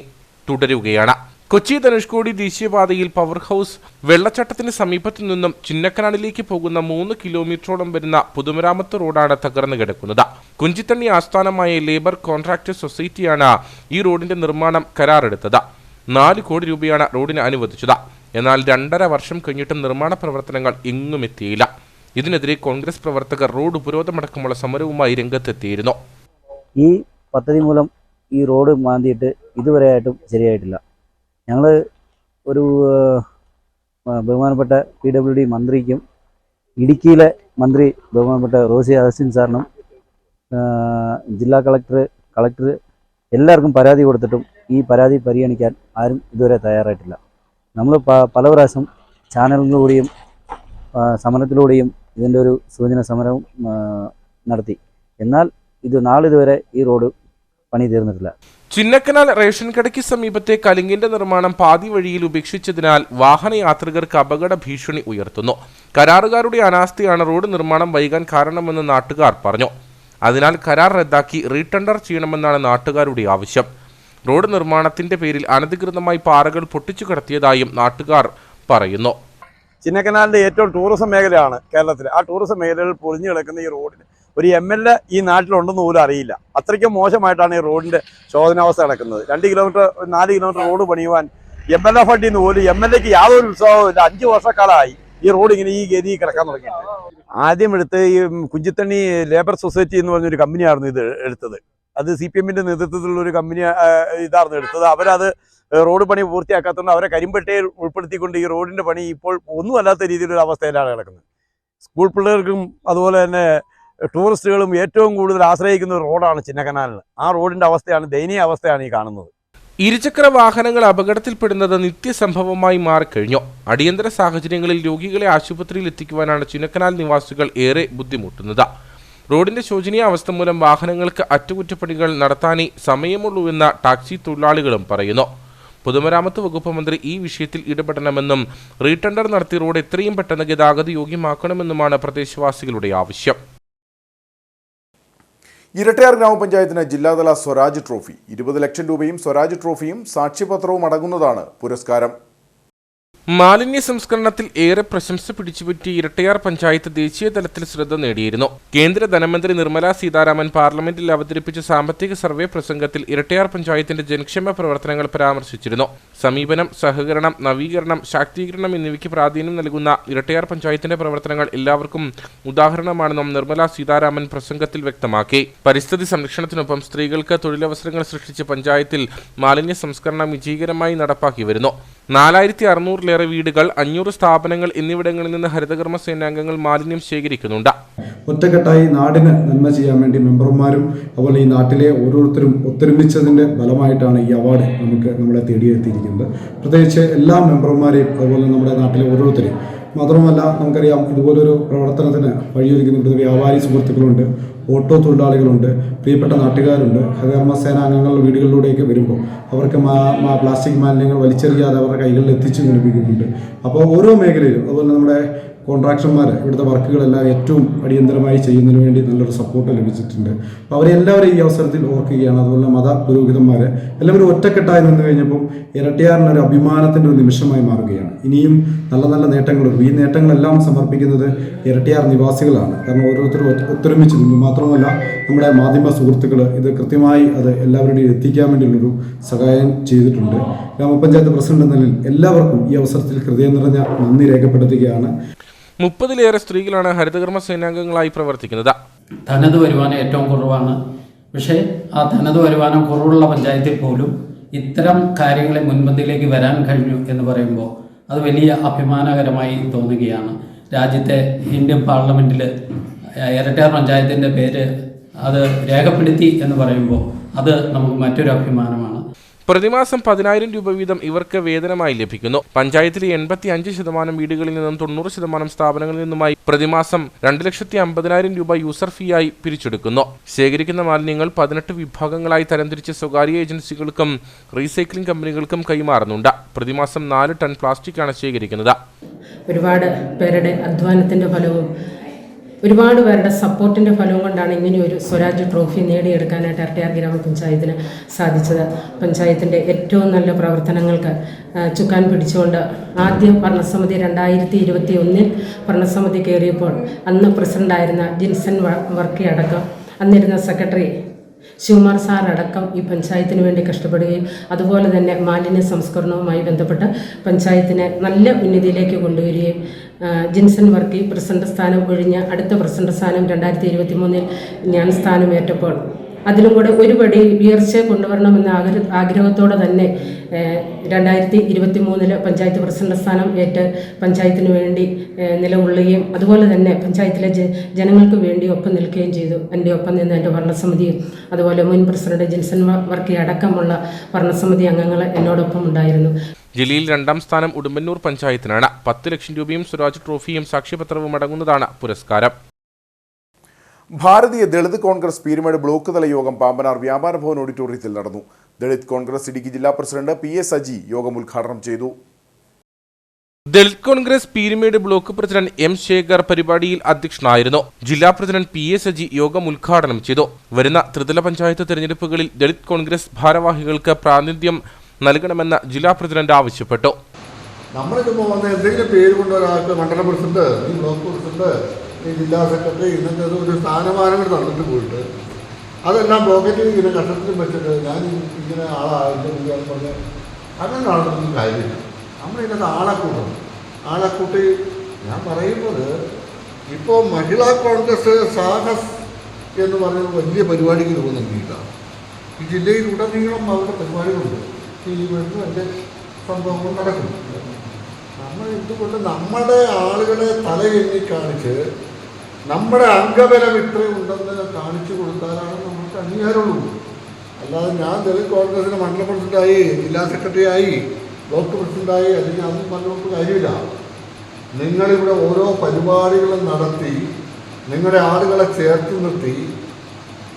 തുടരുകയാണ്. കൊച്ചി ധനുഷ്കോടി ദേശീയപാതയിൽ പവർ ഹൗസ് വെള്ളച്ചാട്ടത്തിന് സമീപത്തു നിന്നും ചിന്നക്കനാലിലേക്ക് പോകുന്ന 3 കിലോമീറ്ററോളം വരുന്ന പൊതുമരാമത്ത് റോഡാണ് തകർന്നു കിടക്കുന്നത്. കുഞ്ചിത്തണ്ണി ആസ്ഥാനമായ ലേബർ കോൺട്രാക്ട് സൊസൈറ്റിയാണ് ഈ റോഡിന്റെ നിർമ്മാണം കരാറെടുത്തത്. 4 കോടി രൂപയാണ് റോഡിന് അനുവദിച്ചത്. എന്നാൽ 2.5 വർഷം കഴിഞ്ഞിട്ടും നിർമ്മാണ പ്രവർത്തനങ്ങൾ എങ്ങും എത്തിയില്ല. ഇതിനെതിരെ കോൺഗ്രസ് പ്രവർത്തകർ റോഡ് ഉപരോധമടക്കമുള്ള സമരവുമായി രംഗത്തെത്തിയിരുന്നു. ഈ പദ്ധതി മൂലം ഈ റോഡ് മാന്തിയിട്ട് ഇതുവരെയായിട്ടും ശരിയായിട്ടില്ല. ഞങ്ങൾ ഒരു ബഹുമാനപ്പെട്ട PWD മന്ത്രിക്കും ഇടുക്കിയിലെ മന്ത്രി ബഹുമാനപ്പെട്ട റോസി അഗസ്റ്റിൻ സാറിനും ജില്ലാ കളക്ടർ എല്ലാവർക്കും പരാതി കൊടുത്തിട്ടും ഈ പരാതി പരിഗണിക്കാൻ ആരും ഇതുവരെ തയ്യാറായിട്ടില്ല. നമ്മൾ പല പ്രാവശ്യം ചാനലിലൂടെയും സമരത്തിലൂടെയും ഇതിൻ്റെ ഒരു സൂചന സമരവും നടത്തി. എന്നാൽ ഇത് നാളിതുവരെ ഈ റോഡ് പണി തീർന്നിട്ടില്ല. ചിന്നക്കനാൽ റേഷൻ കടയ്ക്ക് സമീപത്തെ കലുങ്കിന്റെ നിർമ്മാണം പാതി വഴിയിൽ ഉപേക്ഷിച്ചതിനാൽ വാഹനയാത്രികർക്ക് അപകട ഭീഷണി ഉയർത്തുന്നു. കരാറുകാരുടെ അനാസ്ഥയാണ് റോഡ് നിർമ്മാണം വൈകാൻ കാരണമെന്ന് നാട്ടുകാർ പറഞ്ഞു. അതിനാൽ കരാർ റദ്ദാക്കി റീടെൻഡർ ചെയ്യണമെന്നാണ് നാട്ടുകാരുടെ ആവശ്യം. റോഡ് നിർമ്മാണത്തിന്റെ പേരിൽ അനധികൃതമായി പാറകൾ പൊട്ടിച്ചു കടത്തിയതായും നാട്ടുകാർ പറയുന്നു. ചിന്നക്കനാലിൻ്റെ ഏറ്റവും ടൂറിസം മേഖലയാണ് കേരളത്തിൽ. ആ ടൂറിസം മേഖലയിൽ പൊളിഞ്ഞു കിടക്കുന്ന ഈ റോഡിന് ഒരു MLA ഈ നാട്ടിലുണ്ടെന്ന് പോലും അറിയില്ല. അത്രയ്ക്കും മോശമായിട്ടാണ് ഈ റോഡിൻ്റെ ശോധനാവസ്ഥ നടക്കുന്നത്. 2 കിലോമീറ്റർ 4 കിലോമീറ്റർ റോഡ് പണിയുവാൻ MLA ഫണ്ടിൽ നിന്ന് പോലും MLAക്ക് യാതൊരു ഉത്സവവും ഇല്ല. 5 വർഷക്കാലമായി ഈ റോഡ് ഇങ്ങനെ ഈ ഗതി കിടക്കാൻ തുടങ്ങിയിട്ട്. ആദ്യം എടുത്ത് ഈ കുഞ്ചിത്തണ്ണി ലേബർ സൊസൈറ്റി എന്ന് പറഞ്ഞൊരു കമ്പനിയായിരുന്നു ഇത് എടുത്തത്. അത് CPMന്റെ നേതൃത്വത്തിലുള്ള ഒരു കമ്പനി ഇതായിരുന്നു എടുത്തത്. അവരത് റോഡ് പണി പൂർത്തിയാക്കാത്തതുകൊണ്ട് അവരെ കരിമ്പട്ടയിൽ ഉൾപ്പെടുത്തിക്കൊണ്ട് ഈ റോഡിൻ്റെ പണി ഇപ്പോൾ ഒന്നുമല്ലാത്ത രീതിയിലൊരു അവസ്ഥയിലാണ് കിടക്കുന്നത്. സ്കൂൾ പിള്ളേർക്കും അതുപോലെ തന്നെ ടൂറിസ്റ്റുകളും ഏറ്റവും കൂടുതൽ ആശ്രയിക്കുന്ന ഒരു റോഡാണ് ചിന്നക്കനാലിന്. ആ റോഡിൻ്റെ അവസ്ഥയാണ്, ദയനീയ അവസ്ഥയാണ് ഈ കാണുന്നത്. ഇരുചക്ര വാഹനങ്ങൾ അപകടത്തിൽപ്പെടുന്നത് നിത്യസംഭവമായി മാറിക്കഴിഞ്ഞു. അടിയന്തര സാഹചര്യങ്ങളിൽ രോഗികളെ ആശുപത്രിയിൽ എത്തിക്കുവാനാണ് ചിന്നക്കനാൽ നിവാസികൾ ഏറെ ബുദ്ധിമുട്ടുന്നത്. റോഡിന്റെ ശോചനീയ അവസ്ഥ മൂലം വാഹനങ്ങൾക്ക് അറ്റകുറ്റപ്പണികൾ നടത്താനേ സമയമുള്ളൂവെന്ന ടാക്സി തൊഴിലാളികളും പറയുന്നു. പൊതുമരാമത്ത് വകുപ്പ് മന്ത്രി ഈ വിഷയത്തിൽ ഇടപെടണമെന്നും റീടെൻഡർ നടത്തി റോഡ് എത്രയും പെട്ടെന്ന് ഗതാഗത യോഗ്യമാക്കണമെന്നുമാണ് പ്രദേശവാസികളുടെ ആവശ്യം. ഇരട്ടയാർ ഗ്രാമപഞ്ചായത്തിന് ജില്ലാതല സ്വരാജ് ട്രോഫി. 20 ലക്ഷം രൂപയും സ്വരാജ് ട്രോഫിയും സാക്ഷ്യപത്രവും അടങ്ങുന്നതാണ് പുരസ്കാരം. മാലിന്യ സംസ്കരണത്തിൽ ഏറെ പ്രശംസ പിടിച്ചുപറ്റിയ ഇരട്ടയാർ പഞ്ചായത്ത് ദേശീയ തലത്തിൽ ശ്രദ്ധ നേടിയിരുന്നു. കേന്ദ്ര ധനമന്ത്രി നിർമ്മല സീതാരാമൻ പാർലമെന്റിൽ അവതരിപ്പിച്ച സാമ്പത്തിക സർവേ പ്രസംഗത്തിൽ ഇരട്ടയാർ പഞ്ചായത്തിന്റെ ജനക്ഷേമ പ്രവർത്തനങ്ങൾ പരാമർശിച്ചിരുന്നു. സമീപനം, സഹകരണം, നവീകരണം, ശാക്തീകരണം എന്നിവയ്ക്ക് പ്രാധാന്യം നൽകുന്ന ഇരട്ടയാർ പഞ്ചായത്തിന്റെ പ്രവർത്തനങ്ങൾ എല്ലാവർക്കും ഉദാഹരണമാണെന്നും നിർമ്മല സീതാരാമൻ പ്രസംഗത്തിൽ വ്യക്തമാക്കി. പരിസ്ഥിതി സംരക്ഷണത്തിനൊപ്പം സ്ത്രീകൾക്ക് തൊഴിലവസരങ്ങൾ സൃഷ്ടിച്ച പഞ്ചായത്തിൽ മാലിന്യ സംസ്കരണം വിജയകരമായി നടപ്പാക്കി വരുന്നു. 4600-ലേറെ വീടുകൾ, 500 സ്ഥാപനങ്ങൾ എന്നിവിടങ്ങളിൽ നിന്ന് ഹരിതകർമ്മ സേനാംഗങ്ങൾ മാലിന്യം ശേഖരിക്കുന്നുണ്ട്. ഒറ്റക്കെട്ടായി നാടിന് നന്മ ചെയ്യാൻ വേണ്ടി മെമ്പർമാരും അതുപോലെ ഈ നാട്ടിലെ ഓരോരുത്തരും ഒത്തൊരുമിച്ചതിൻ്റെ ഫലമായിട്ടാണ് ഈ അവാർഡ് നമ്മളെ തേടിയെത്തിയിരിക്കുന്നത്. പ്രത്യേകിച്ച് എല്ലാ മെമ്പർമാരെയും അതുപോലെ നമ്മുടെ നാട്ടിലെ ഓരോരുത്തരെയും മാത്രമല്ല, നമുക്കറിയാം ഇതുപോലൊരു പ്രവർത്തനത്തിന് വഴിയൊരുക്കുന്ന ഇവിടുത്തെ വ്യാപാരി സുഹൃത്തുക്കളുണ്ട്, ഓട്ടോ തൊഴിലാളികളുണ്ട്, പ്രിയപ്പെട്ട നാട്ടുകാരുണ്ട്. ഹരിതകർമ്മ സേനാംഗങ്ങൾ വീടുകളിലൂടെയൊക്കെ വരുമ്പോൾ അവർക്ക് പ്ലാസ്റ്റിക് മാലിന്യങ്ങൾ വലിച്ചെറിയാതെ അവരുടെ കൈകളിൽ എത്തിച്ചു നൽകുന്നുണ്ട്. അപ്പോൾ ഓരോ മേഖലയിലും അതുപോലെ നമ്മുടെ കോൺട്രാക്ടർമാർ ഇവിടുത്തെ വർക്കുകളെല്ലാം ഏറ്റവും അടിയന്തരമായി ചെയ്യുന്നതിന് വേണ്ടി നല്ലൊരു സപ്പോർട്ട് ലഭിച്ചിട്ടുണ്ട്. അപ്പോൾ അവരെല്ലാവരും ഈ അവസരത്തിൽ ഓർക്കുകയാണ്. അതുപോലെ മത പുരോഹിതന്മാർ എല്ലാവരും ഒറ്റക്കെട്ടായി നിന്ന് കഴിഞ്ഞപ്പോൾ ഇരട്ടയാറിനൊരു അഭിമാനത്തിൻ്റെ ഒരു നിമിഷമായി മാറുകയാണ്. ഇനിയും നല്ല നല്ല നേട്ടങ്ങളുണ്ട്. ഈ നേട്ടങ്ങളെല്ലാം സമർപ്പിക്കുന്നത് ഇരട്ടയാർ നിവാസികളാണ്. കാരണം ഓരോരുത്തരും ഒത്തൊരുമിച്ച് നിന്നു. മാത്രമല്ല നമ്മുടെ മാധ്യമ സുഹൃത്തുക്കൾ ഇത് കൃത്യമായി അത് എല്ലാവരുടെയും എത്തിക്കാൻ വേണ്ടിയുള്ളൊരു സഹായം ചെയ്തിട്ടുണ്ട്. ഗ്രാമപഞ്ചായത്ത് പ്രസിഡന്റ് എന്ന നിലയിൽ എല്ലാവർക്കും ഈ അവസരത്തിൽ ഹൃദയം നിറഞ്ഞ നന്ദി രേഖപ്പെടുത്തുകയാണ്. 30-ലേറെ സ്ത്രീകളാണ് ഹരിതകർമ്മ സേനാംഗങ്ങളായി പ്രവർത്തിക്കുന്നത്. ധനത് വരുമാനം ഏറ്റവും കുറവാണ്. പക്ഷേ ആ ധനത് വരുമാനം കുറവുള്ള പഞ്ചായത്തിൽ പോലും ഇത്തരം കാര്യങ്ങളെ മുൻപന്തിയിലേക്ക് വരാൻ കഴിഞ്ഞു എന്ന് പറയുമ്പോൾ അത് വലിയ അഭിമാനകരമായി തോന്നുകയാണ്. രാജ്യത്തെ ഇന്ത്യൻ പാർലമെൻറ്റിൽ ഇരട്ടയാർ പഞ്ചായത്തിൻ്റെ പേര് അത് രേഖപ്പെടുത്തി എന്ന് പറയുമ്പോൾ അത് നമുക്ക് മറ്റൊരു അഭിമാനമാണ്. പ്രതിമാസം 10,000 രൂപ വീതം ഇവർക്ക് വേതനമായി ലഭിക്കുന്നു. പഞ്ചായത്തിലെ 85% വീടുകളിൽ നിന്നും 90% സ്ഥാപനങ്ങളിൽ നിന്നുമായി പ്രതിമാസം 2,50,000 രൂപ യൂസർ ഫീയായി പിരിച്ചെടുക്കുന്നു. ശേഖരിക്കുന്ന മാലിന്യങ്ങൾ 18 വിഭാഗങ്ങളായി തരംതിരിച്ച് സ്വകാര്യ ഏജൻസികൾക്കും റീസൈക്ലിംഗ് കമ്പനികൾക്കും കൈമാറുന്നുണ്ട്. പ്രതിമാസം 4 ടൺ പ്ലാസ്റ്റിക്കാണ് ശേഖരിക്കുന്നത്. ഒരുപാട് പേരുടെ അധ്വാനത്തിൻ്റെ ഫലവും ഒരുപാട് പേരുടെ സപ്പോർട്ടിൻ്റെ ഫലവും കൊണ്ടാണ് ഇങ്ങനെയൊരു സ്വരാജ് ട്രോഫി നേടിയെടുക്കാനായിട്ട് ഇരട്ടയാർ ഗ്രാമപഞ്ചായത്തിന് സാധിച്ചത്. പഞ്ചായത്തിൻ്റെ ഏറ്റവും നല്ല പ്രവർത്തനങ്ങൾക്ക് ചുക്കാൻ പിടിച്ചുകൊണ്ട് ആദ്യം ഭരണസമിതി 2021 ഭരണസമിതി കയറിയപ്പോൾ അന്ന് പ്രസിഡൻ്റായിരുന്ന ജിൻസൺ വർക്കി അടക്കം അന്നിരുന്ന സെക്രട്ടറി ശിവകുമാർ സാർ അടക്കം ഈ പഞ്ചായത്തിന് വേണ്ടി കഷ്ടപ്പെടുകയും അതുപോലെ തന്നെ മാലിന്യ സംസ്കരണവുമായി ബന്ധപ്പെട്ട് പഞ്ചായത്തിനെ നല്ല ഉന്നതിയിലേക്ക് കൊണ്ടുവരികയും ജിൻസൺ വർക്കി പ്രസിഡന്റ് സ്ഥാനം ഒഴിഞ്ഞ് അടുത്ത പ്രസിഡന്റ് സ്ഥാനം 2023 ഞാൻ സ്ഥാനമേറ്റപ്പോൾ അതിലും കൂടെ ഒരുപടി ഉയർച്ച കൊണ്ടുവരണമെന്ന ആഗ്രഹത്തോടെ തന്നെ 2023 പഞ്ചായത്ത് പ്രസിഡന്റ് സ്ഥാനം ഏറ്റ് പഞ്ചായത്തിന് വേണ്ടി നിലകൊള്ളുകയും അതുപോലെ തന്നെ പഞ്ചായത്തിലെ ജനങ്ങൾക്ക് വേണ്ടി ഒപ്പം നിൽക്കുകയും ചെയ്തു. എൻ്റെ ഒപ്പം നിന്ന് എൻ്റെ ഭരണസമിതിയും അതുപോലെ മുൻ പ്രസിഡന്റ് ജിൻസൺ വർക്കി അടക്കമുള്ള ഭരണസമിതി അംഗങ്ങൾ എന്നോടൊപ്പം ഉണ്ടായിരുന്നു. ജില്ലയിൽ 2ാം സ്ഥാനം ഉടുമ്പന്നൂർ പഞ്ചായത്തിനാണ്. 10 ലക്ഷം രൂപയും സ്വരാജ് ട്രോഫിയും സാക്ഷ്യപത്രവും അടങ്ങുന്നതാണ് പുരസ്കാരം. ഭാരതീയ ദളിത് കോൺഗ്രസ് പീരുമേട് ബ്ലോക്ക് തല യോഗം പാമ്പനാർ വ്യാപാര ഭവൻ ഓഡിറ്റോറിയത്തിൽ നടന്നു. ദളിത് കോൺഗ്രസ് ഇടുക്കി ജില്ലാ പ്രസിഡന്റ് PA സജി യോഗം ഉദ്ഘാടനം ചെയ്തു. Dalit Congress Peermade block president M Shekhar പരിപാടിയിൽ അധ്യക്ഷനായിരുന്നു. ജില്ലാ പ്രസിഡന്റ് PA സജി യോഗം ഉദ്ഘാടനം ചെയ്തു. വരുന്ന ത്രിതല പഞ്ചായത്ത് തെരഞ്ഞെടുപ്പുകളിൽ ദളിത് കോൺഗ്രസ് ഭാരവാഹികൾക്ക് പ്രാതിനിധ്യം നൽകണമെന്ന് ജില്ലാ പ്രസിഡന്റ് ആവശ്യപ്പെട്ടു. നമ്മളിപ്പോൾ വന്ന എന്തെങ്കിലും പേര് കൊണ്ട് ഒരാൾക്ക് മണ്ഡലം പ്രസിഡന്റ്, ഈ ബ്ലോക്ക് പ്രസിഡന്റ്, ഈ ജില്ലാ സെക്രട്ടറി ഇന്നത്തെ ഒരു സ്ഥാനമാനങ്ങൾ തന്നിട്ട് പോയിട്ട് അതെല്ലാം പോക്കറ്റിൽ ഇങ്ങനെ കഷത്തിലും വെച്ചിട്ട് ഞാൻ ഇങ്ങനെ ആളായിട്ട് പറഞ്ഞ് അങ്ങനെ ആളൊന്നും കാര്യമില്ല. നമ്മളിതിനകത്ത് ആളെ കൂട്ടി ഞാൻ പറയുന്നത് ഇപ്പോൾ മഹിളാ കോൺഗ്രസ് സാഹസ് എന്ന് പറയുന്ന വലിയ പരിപാടിക്ക് രൂപം നൽകിയിട്ടാണ്. ഈ ജില്ലയിൽ ഉടനീളം അവരുടെ പരിപാടികളുണ്ട്. ഈ വീട്ടിൽ എൻ്റെ സംഭവങ്ങൾ നടക്കുന്നു. നമ്മൾ എന്തുകൊണ്ട് നമ്മുടെ ആളുകളെ തലയെണ്ണി കാണിച്ച് നമ്മുടെ അംഗബലം ഇത്രയുണ്ടെന്ന് കാണിച്ചു കൊടുത്താലാണ് നമുക്ക് അംഗീകാരമുള്ളൂ. അല്ലാതെ ഞാൻ ദളിത് കോൺഗ്രസിൻ്റെ മണ്ഡല പ്രസിഡന്റായി, ജില്ലാ സെക്രട്ടറിയായി, ബ്ലോക്ക് പ്രസിഡന്റായി അല്ലെങ്കിൽ അതൊന്നും പറഞ്ഞുകൊണ്ട് കാര്യമില്ല. നിങ്ങളിവിടെ ഓരോ പരിപാടികളും നടത്തി നിങ്ങളുടെ ആളുകളെ ചേർത്ത് നിർത്തി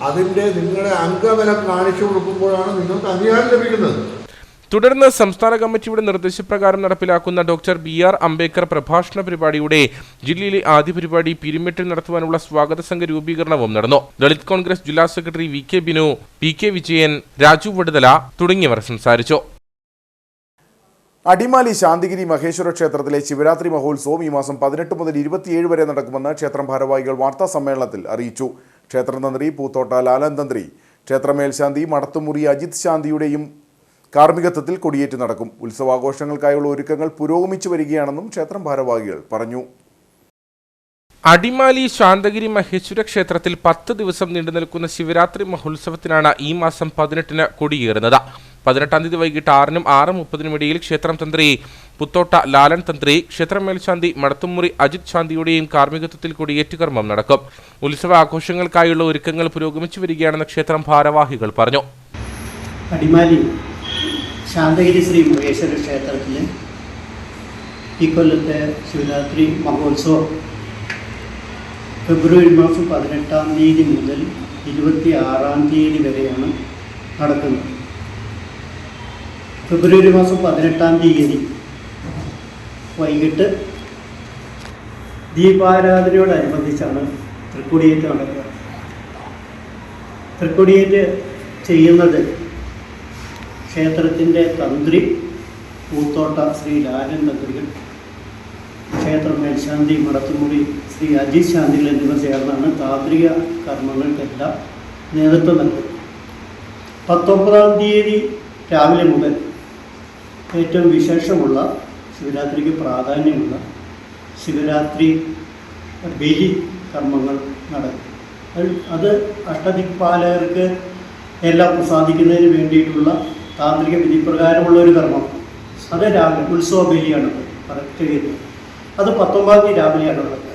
അതിൻ്റെ നിങ്ങളുടെ അംഗബലം കാണിച്ചു കൊടുക്കുമ്പോഴാണ് നിങ്ങൾക്ക് അംഗീകാരം ലഭിക്കുന്നത്. തുടർന്ന് സംസ്ഥാന കമ്മിറ്റിയുടെ നിർദ്ദേശപ്രകാരം നടപ്പിലാക്കുന്ന ഡോക്ടർ BR അംബേദ്കർ പ്രഭാഷണ പരിപാടിയുടെ ജില്ലയിലെ ആദ്യ പരിപാടി പീരുമേട്ടിൽ നടത്തുവാനുള്ള സ്വാഗത സംഘ രൂപീകരണവും നടന്നു. ദളിത് കോൺഗ്രസ് ജില്ലാ secretary VK Binu, PK Vijayan, Raju Vaduthala തുടങ്ങിയവർ സംസാരിച്ചു. അടിമാലി ശാന്തിഗിരി മഹേശ്വര ക്ഷേത്രത്തിലെ ശിവരാത്രി മഹോത്സവം ഈ മാസം 18 മുതൽ 27 വരെ നടക്കുമെന്ന് ക്ഷേത്രം ഭാരവാഹികൾ വാർത്താ സമ്മേളനത്തിൽ അറിയിച്ചു. ക്ഷേത്രതന്ത്രി പൂത്തോട്ട ലാലൻ തന്ത്രി, ക്ഷേത്രമേൽശാന്തി മടത്തുമുറി അജിത് ശാന്തിയുടെയും കാർമ്മികത്വത്തിൽ കൊടിയേറ്റ് നടക്കും. ഉത്സവാഘോഷങ്ങൾക്കായുള്ള ഒരുക്കങ്ങൾ പുരോഗമിച്ചു വരികയാണെന്നും ക്ഷേത്രം ഭാരവാഹികൾ പറഞ്ഞു. അടിമാലി ശാന്തഗിരി മഹേശ്വര ക്ഷേത്രത്തിൽ 10 ദിവസം നീണ്ടുനിൽക്കുന്ന ശിവരാത്രി മഹോത്സവത്തിനാണ് ഈ മാസം 18-ന് കൊടിയേറുന്നത്. 18-ാം തീയതി വൈകിട്ട് 6-നും 6:30-നും ഇടയിൽ ക്ഷേത്രം തന്ത്രി പുത്തോട്ട ലാലൻ തന്ത്രി, ക്ഷേത്രമേൽശാന്തി മടത്തുമുറി അജിത് ശാന്തിയുടെയും കാർമ്മികത്വത്തിൽ കൊടിയേറ്റ് കർമ്മം നടക്കും. ഉത്സവ ആഘോഷങ്ങൾക്കായുള്ള ഒരുക്കങ്ങൾ പുരോഗമിച്ചു വരികയാണെന്ന് ക്ഷേത്രം ഭാരവാഹികൾ പറഞ്ഞു. അടിമാലി ശാന്തഗിരി ശ്രീ മഹേശ്വര ക്ഷേത്രത്തിൽ ഈ കൊല്ലത്തെ ശിവരാത്രി മഹോത്സവം ഫെബ്രുവരി മാസം 18-ാം തീയതി മുതൽ 26-ാം തീയതി വരെയാണ് നടക്കുന്നത്. ഫെബ്രുവരി മാസം 18-ാം തീയതി വൈകിട്ട് ദീപാരാധനയോടനുബന്ധിച്ചാണ് തൃക്കൊടിയേറ്റ് നടക്കുക. തൃക്കൊടിയേറ്റ് ചെയ്യുന്നത് ക്ഷേത്രത്തിൻ്റെ തന്ത്രി പൂത്തോട്ട ശ്രീ ലാലൻ തന്ത്രികൾ, ക്ഷേത്രം മേൽശാന്തി മടത്തുമുറി ശ്രീ അജിത് ശാന്തികൾ എന്നിവർ ചേർന്നാണ് താന്ത്രിക കർമ്മങ്ങൾക്കെല്ലാം നേതൃത്വം നൽകുന്നത്. 19-ാം തീയതി രാവിലെ മുതൽ ഏറ്റവും വിശേഷമുള്ള ശിവരാത്രിക്ക് പ്രാധാന്യമുള്ള ശിവരാത്രി ബലി കർമ്മങ്ങൾ നടക്കും. അത് അഷ്ടദിക്പാലകർക്ക് എല്ലാം പ്രസാദിക്കുന്നതിന് വേണ്ടിയിട്ടുള്ള താന്ത്രിക വിധിപ്രകാരമുള്ള ഒരു കർമ്മം. അത് രാവിലെ ഉത്സവ ബലിയാണ് ചെയ്യുന്നത്. അത് 19-ാം തീയതി രാവിലെയാണ് നടക്കുന്നത്.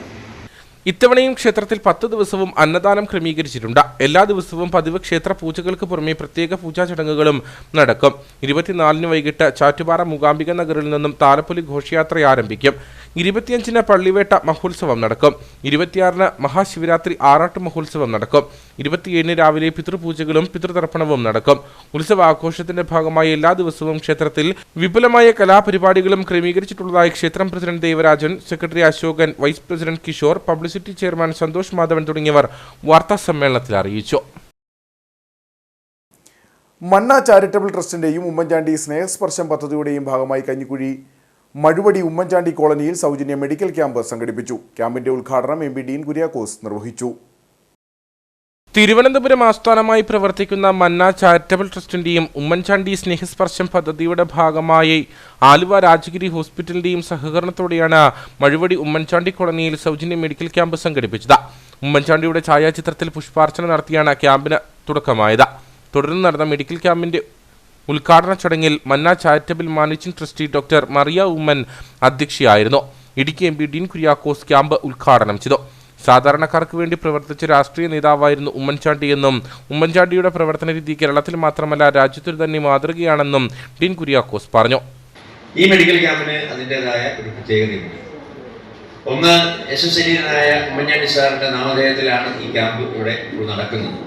ഇത്തവണയും ക്ഷേത്രത്തിൽ 10 ദിവസവും അന്നദാനം ക്രമീകരിച്ചിട്ടുണ്ട്. എല്ലാ ദിവസവും പതിവ് ക്ഷേത്ര പൂജകൾക്ക് പുറമെ പ്രത്യേക പൂജാ ചടങ്ങുകളും നടക്കും. 24-ന് വൈകിട്ട് ചാറ്റുപാറ മൂകാംബിക നഗറിൽ നിന്നും താലപ്പൊലി ഘോഷയാത്ര ആരംഭിക്കും. 25-ന് പള്ളിവേട്ട മഹോത്സവം നടക്കും. 26-ന് മഹാശിവരാത്രി ആറാട്ട് മഹോത്സവം നടക്കും. 27-ന് രാവിലെ പിതൃപൂജകളും പിതൃതർപ്പണവും നടക്കും. ഉത്സവാഘോഷത്തിന്റെ ഭാഗമായി എല്ലാ ദിവസവും ക്ഷേത്രത്തിൽ വിപുലമായ കലാപരിപാടികളും ക്രമീകരിച്ചിട്ടുള്ളതായി ക്ഷേത്രം president Devarajan, secretary Ashokan, vice president Kishore, publicity chairman Santhosh Madhavan തുടങ്ങിയവർ വാർത്താ സമ്മേളനത്തിൽ അറിയിച്ചു. മന്ന ചാരിറ്റബിൾ ട്രസ്റ്റിന്റെയും ഉമ്മൻചാണ്ടി സ്നേഹസ്പർശം പദ്ധതിയുടെയും ഭാഗമായി കഞ്ഞിക്കുഴി മഴുവടി ഉമ്മൻചാണ്ടി കോളനിയിൽ സൗജന്യ മെഡിക്കൽ ക്യാമ്പ് സംഘടിപ്പിച്ചു. ക്യാമ്പിന്റെ ഉദ്ഘാടനം MP ഡീൻ കുര്യാക്കോസ് നിർവഹിച്ചു. തിരുവനന്തപുരം ആസ്ഥാനമായി പ്രവർത്തിക്കുന്ന മന്ന ചാരിറ്റബിൾ ട്രസ്റ്റിന്റെയും ഉമ്മൻചാണ്ടി സ്നേഹസ്പർശം പദ്ധതിയുടെ ഭാഗമായി ആലുവ രാജഗിരി ഹോസ്പിറ്റലിന്റെയും സഹകരണത്തോടെയാണ് മഴുവടി ഉമ്മൻചാണ്ടി കോളനിയിൽ സൗജന്യ മെഡിക്കൽ ക്യാമ്പ് സംഘടിപ്പിച്ചത്. ഉമ്മൻചാണ്ടിയുടെ ഛായാചിത്രത്തിൽ പുഷ്പാർച്ചന നടത്തിയാണ് ക്യാമ്പിന് തുടക്കമായത്. തുടർന്ന് നടന്ന മെഡിക്കൽ ക്യാമ്പിന്റെ ഉദ്ഘാടന ചടങ്ങിൽ Manna charitable managing trustee doctor Mariya Oommen അധ്യക്ഷയായിരുന്നു. ഇടുക്കി MP ഡീൻ കുര്യാക്കോസ് ക്യാമ്പ് ഉദ്ഘാടനം ചെയ്തു. സാധാരണക്കാർക്ക് വേണ്ടി പ്രവർത്തിച്ച രാഷ്ട്രീയ നേതാവായിരുന്നു ഉമ്മൻചാണ്ടിയെന്നും ഉമ്മൻചാണ്ടിയുടെ പ്രവർത്തന രീതി കേരളത്തിൽ മാത്രമല്ല രാജ്യത്തിന് തന്നെ മാതൃകയാണെന്നും ഡീൻ കുര്യാക്കോസ് പറഞ്ഞു. ഈ മെഡിക്കൽ ക്യാമ്പിന് അതിൻ്റെതായ ഒരു പ്രത്യേകതയുണ്ട്. ഒന്ന്, യശസ്വരീയനായ ഉമ്മൻചാണ്ടി സാറിന്റെ നാമധേയത്തിലാണ് ഈ ക്യാമ്പ് ഇവിടെ നടക്കുന്നത്.